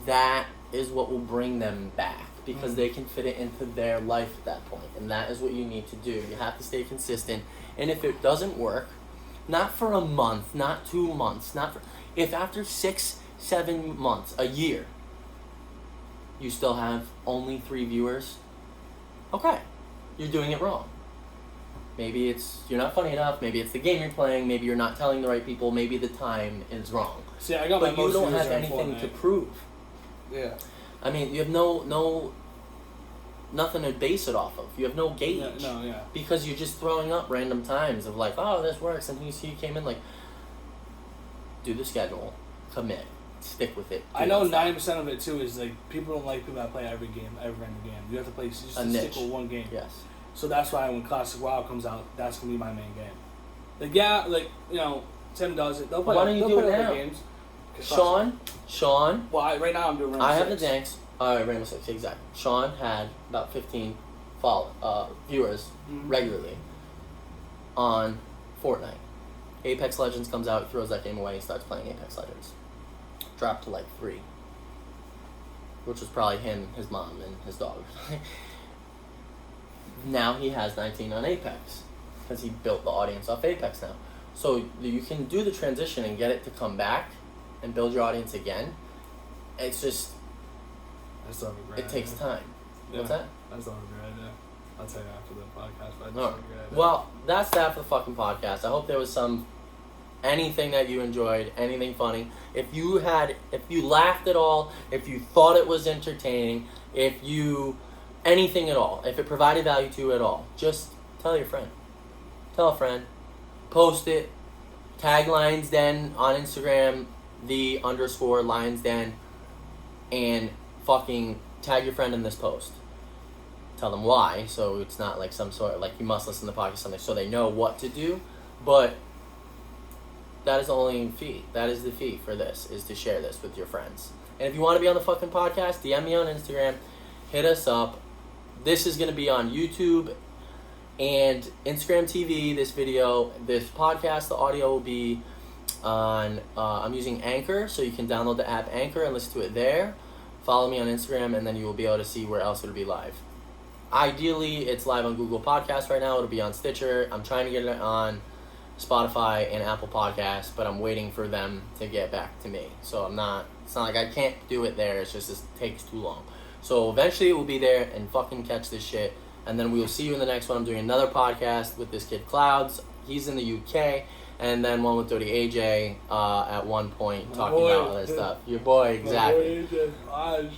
That is what will bring them back. Because they can fit it into their life at that point. And that is what you need to do. You have to stay consistent. And if it doesn't work, not for a month, not 2 months, if after 6-7 months, a year, you still have only 3 viewers, okay, you're doing it wrong. Maybe you're not funny enough, maybe it's the game you're playing, maybe you're not telling the right people, maybe the time is wrong. See, I got but my you don't most have anything to prove. Yeah. I mean, you have nothing to base it off of. You have no gauge. Yeah. Because you're just throwing up random times of like, oh, this works, and he came in like, do the schedule, commit, stick with it. I know 90% of it too is like people don't like people that play every random game. You have to play just a stick with one game. Yes. So that's why when Classic WoW comes out, that's gonna be my main game. Like yeah, like you know, Tim does it. They'll play. Why don't you do it now? Games. Sean. Well, right now I'm doing Rainbow I Six. have the Danks. Rainbow Six, exactly. Sean had about 15 viewers regularly on Fortnite. Apex Legends comes out, he throws that game away, he starts playing Apex Legends. Dropped to like 3. Which was probably him, his mom, and his dog. Now he has 19 on Apex. Because he built the audience off Apex now. So you can do the transition and get it to come back and build your audience again. It's just... It takes time. Yeah. What's that? That's not a great idea. I'll tell you after the podcast. But No. Well, that's that for the fucking podcast. I hope there was anything that you enjoyed, anything funny. If you laughed at all, if you thought it was entertaining, anything at all, if it provided value to you at all, just tell your friend. Tell a friend. Post it. Tag Lions Den on Instagram, _Lions Den, and fucking tag your friend in this post. Tell them why, so it's not like some sort of like you must listen to the podcast or something, so they know what to do. But that is the only fee. That is the fee for this, is to share this with your friends. And if you want to be on the fucking podcast, DM me on Instagram, hit us up. This is going to be on YouTube and Instagram TV, this video. This podcast, the audio will be on, I'm using Anchor, so you can download the app Anchor and listen to it there. Follow me on Instagram, and then you will be able to see where else it'll be live. Ideally, it's live on Google Podcasts right now. It'll be on Stitcher. I'm trying to get it on Spotify and Apple Podcasts, but I'm waiting for them to get back to me. So it's not like I can't do it there. It's just it takes too long. So eventually it will be there, and fucking catch this shit. And then we will see you in the next one. I'm doing another podcast with this kid Clouds. He's in the UK. And then one with Dirty AJ at one point talking about all that stuff. Your boy, exactly. My boy AJ.